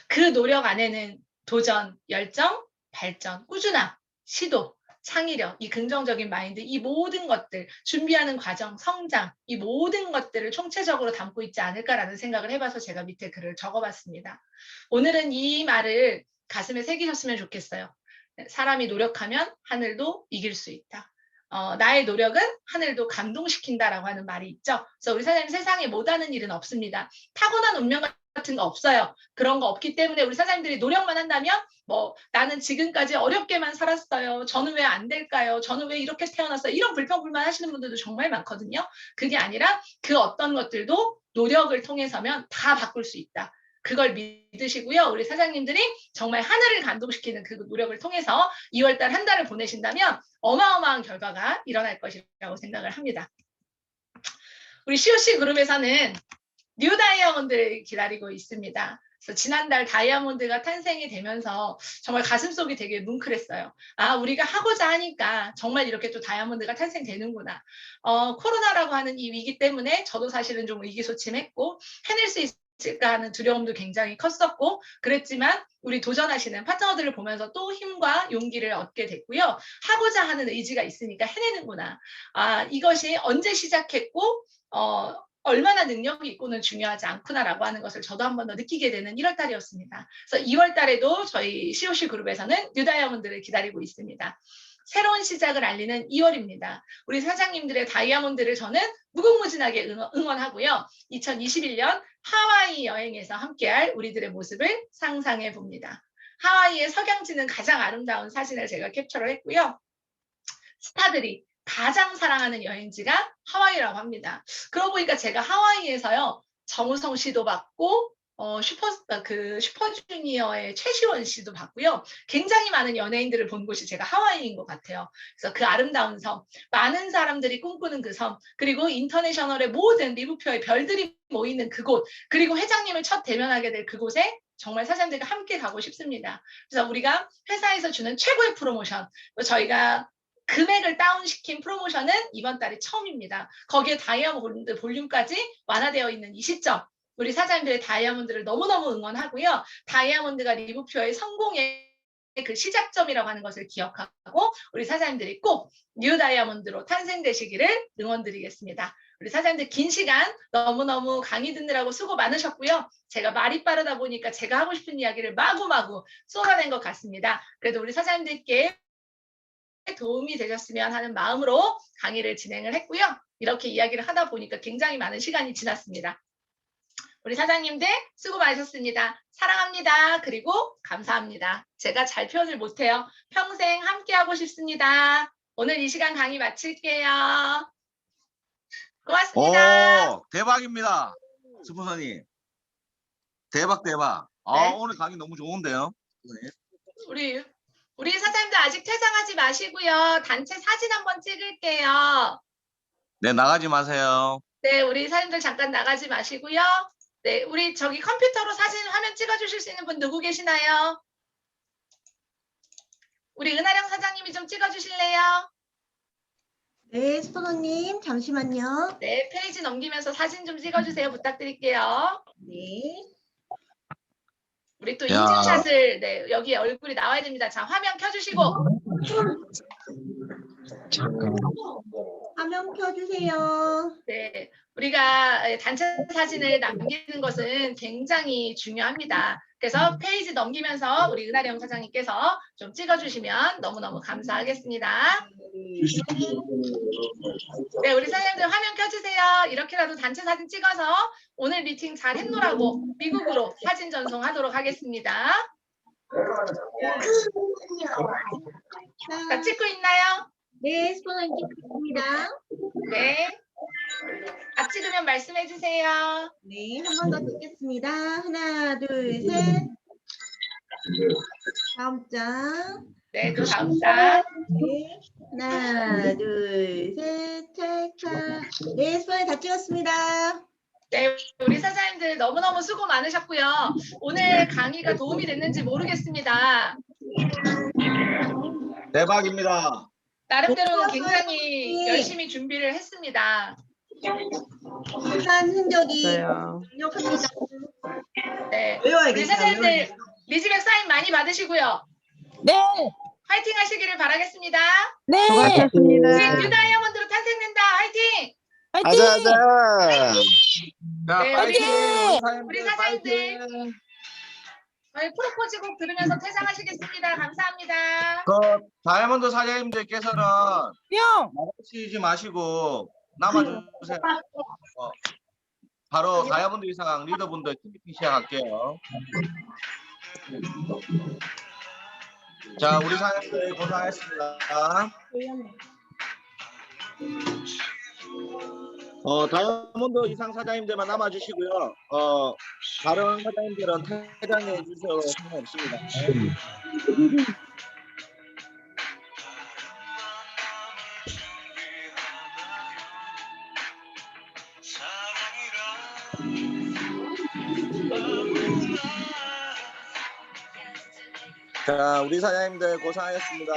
그 노력 안에는 도전, 열정, 발전, 꾸준함, 시도, 창의력, 이 긍정적인 마인드, 이 모든 것들, 준비하는 과정, 성장, 이 모든 것들을 총체적으로 담고 있지 않을까라는 생각을 해봐서 제가 밑에 글을 적어봤습니다. 오늘은 이 말을 가슴에 새기셨으면 좋겠어요. 사람이 노력하면 하늘도 이길 수 있다. 나의 노력은 하늘도 감동시킨다라고 하는 말이 있죠. 그래서 우리 사장님 세상에 못하는 일은 없습니다. 타고난 운명 같은 거 없어요. 그런 거 없기 때문에 우리 사장님들이 노력만 한다면 나는 지금까지 어렵게만 살았어요. 저는 왜 안 될까요? 저는 왜 이렇게 태어났어요? 이런 불평불만 하시는 분들도 정말 많거든요. 그게 아니라 그 어떤 것들도 노력을 통해서면 다 바꿀 수 있다. 그걸 믿으시고요. 우리 사장님들이 정말 하늘을 감동시키는 그 노력을 통해서 2월달 한 달을 보내신다면 어마어마한 결과가 일어날 것이라고 생각을 합니다. 우리 COC 그룹에서는 뉴 다이아몬드를 기다리고 있습니다. 그래서 지난달 다이아몬드가 탄생이 되면서 정말 가슴속이 되게 뭉클했어요. 아, 우리가 하고자 하니까 정말 이렇게 또 다이아몬드가 탄생되는구나. 코로나라고 하는 이 위기 때문에 저도 사실은 좀 의기소침했고 해낼 수 있을까 하는 두려움도 굉장히 컸었고 그랬지만 우리 도전하시는 파트너들을 보면서 또 힘과 용기를 얻게 됐고요. 하고자 하는 의지가 있으니까 해내는구나. 아, 이것이 언제 시작했고 얼마나 능력이 있고는 중요하지 않구나라고 하는 것을 저도 한 번 더 느끼게 되는 1월 달이었습니다. 그래서 2월 달에도 저희 COC 그룹에서는 뉴 다이아몬드를 기다리고 있습니다. 새로운 시작을 알리는 2월입니다. 우리 사장님들의 다이아몬드를 저는 무궁무진하게 응원하고요. 2021년 하와이 여행에서 함께할 우리들의 모습을 상상해 봅니다. 하와이의 석양지는 가장 아름다운 사진을 제가 캡처를 했고요. 스타들이 가장 사랑하는 여행지가 하와이라고 합니다. 그러고 보니까 제가 하와이에서요. 정우성 씨도 봤고 슈퍼주니어의 최시원 씨도 봤고요. 굉장히 많은 연예인들을 본 곳이 제가 하와이인 것 같아요. 그래서 그 아름다운 섬, 많은 사람들이 꿈꾸는 그 섬, 그리고 인터내셔널의 모든 리뷰표의 별들이 모이는 그곳, 그리고 회장님을 첫 대면하게 될 그곳에 정말 사장님들과 함께 가고 싶습니다. 그래서 우리가 회사에서 주는 최고의 프로모션, 저희가 금액을 다운시킨 프로모션은 이번 달이 처음입니다. 거기에 다이아몬드 볼륨까지 완화되어 있는 이 시점, 우리 사장님들의 다이아몬드를 너무너무 응원하고요. 다이아몬드가 리뷰표의 성공의 그 시작점이라고 하는 것을 기억하고 우리 사장님들이 꼭 뉴 다이아몬드로 탄생되시기를 응원드리겠습니다. 우리 사장님들 긴 시간 너무너무 강의 듣느라고 수고 많으셨고요. 제가 말이 빠르다 보니까 제가 하고 싶은 이야기를 마구마구 쏟아낸 것 같습니다. 그래도 우리 사장님들께 도움이 되셨으면 하는 마음으로 강의를 진행을 했고요. 이렇게 이야기를 하다 보니까 굉장히 많은 시간이 지났습니다. 우리 사장님들 수고 많으셨습니다. 사랑합니다. 그리고 감사합니다. 제가 잘 표현을 못해요. 평생 함께하고 싶습니다. 오늘 이 시간 강의 마칠게요. 고맙습니다. 오, 대박입니다. 스폰서님. 대박. 네. 오늘 강의 너무 좋은데요. 우리 사장님들 아직 퇴장하지 마시고요. 단체 사진 한번 찍을게요. 네, 나가지 마세요. 네, 우리 사장님들 잠깐 나가지 마시고요. 네, 우리 저기 컴퓨터로 사진 화면 찍어주실 수 있는 분 누구 계시나요? 우리 은하령 사장님이 좀 찍어주실래요? 네, 스포너님 잠시만요. 네, 페이지 넘기면서 사진 좀 찍어주세요. 부탁드릴게요. 네. 우리 또 야. 인증샷을, 네, 여기 얼굴이 나와야 됩니다. 자, 화면 켜주시고. 화면 켜주세요. 네, 우리가 단체 사진을 남기는 것은 굉장히 중요합니다. 그래서 페이지 넘기면서 우리 은하령 사장님께서 좀 찍어주시면 너무너무 감사하겠습니다. 네, 우리 사장님들 화면 켜주세요. 이렇게라도 단체 사진 찍어서 오늘 미팅 잘 했노라고 미국으로 사진 전송하도록 하겠습니다. 자, 찍고 있나요? 네, 스포너님 찍겠습니다. 네. 다 찍으면 말씀해 주세요. 네, 한 번 더 찍겠습니다. 하나, 둘, 셋. 다음 장. 네, 또 다음 장. 네. 하나, 둘, 셋, 찰칵. 네, 스포너님 다 찍었습니다. 네, 우리 사장님들 너무너무 수고 많으셨고요. 오늘 강의가 도움이 됐는지 모르겠습니다. 대박입니다. 나름대로는 굉장히 열심히 준비를 했습니다. 한 흔적이 있어요. 강력합니다. 네, 외워야겠어요. 우리 사장님들 리즈백 사인 많이 받으시고요. 네, 화이팅 하시기를 바라겠습니다. 네. 우리 수고하셨습니다. 뉴 다이아몬드로 탄생된다. 화이팅! 화이팅! 자, 네, 파이팅! 우리 사장님들. 저희 프로포즈곡 들으면서 퇴장하시겠습니다. 감사합니다. 다이아몬드 사장님들께서는 뿅! 나가시지 마시고 남아주세요. 바로 다이아몬드 이상 리더분들 팀미팅 시작할게요. 자, 우리 사장님들 고생하셨습니다. 다이아몬드 이상 사장님들만 남아주시고요. 다른 사장님들은 퇴장해 주셔도 상관없습니다. 자, 우리 사장님들 고생하셨습니다.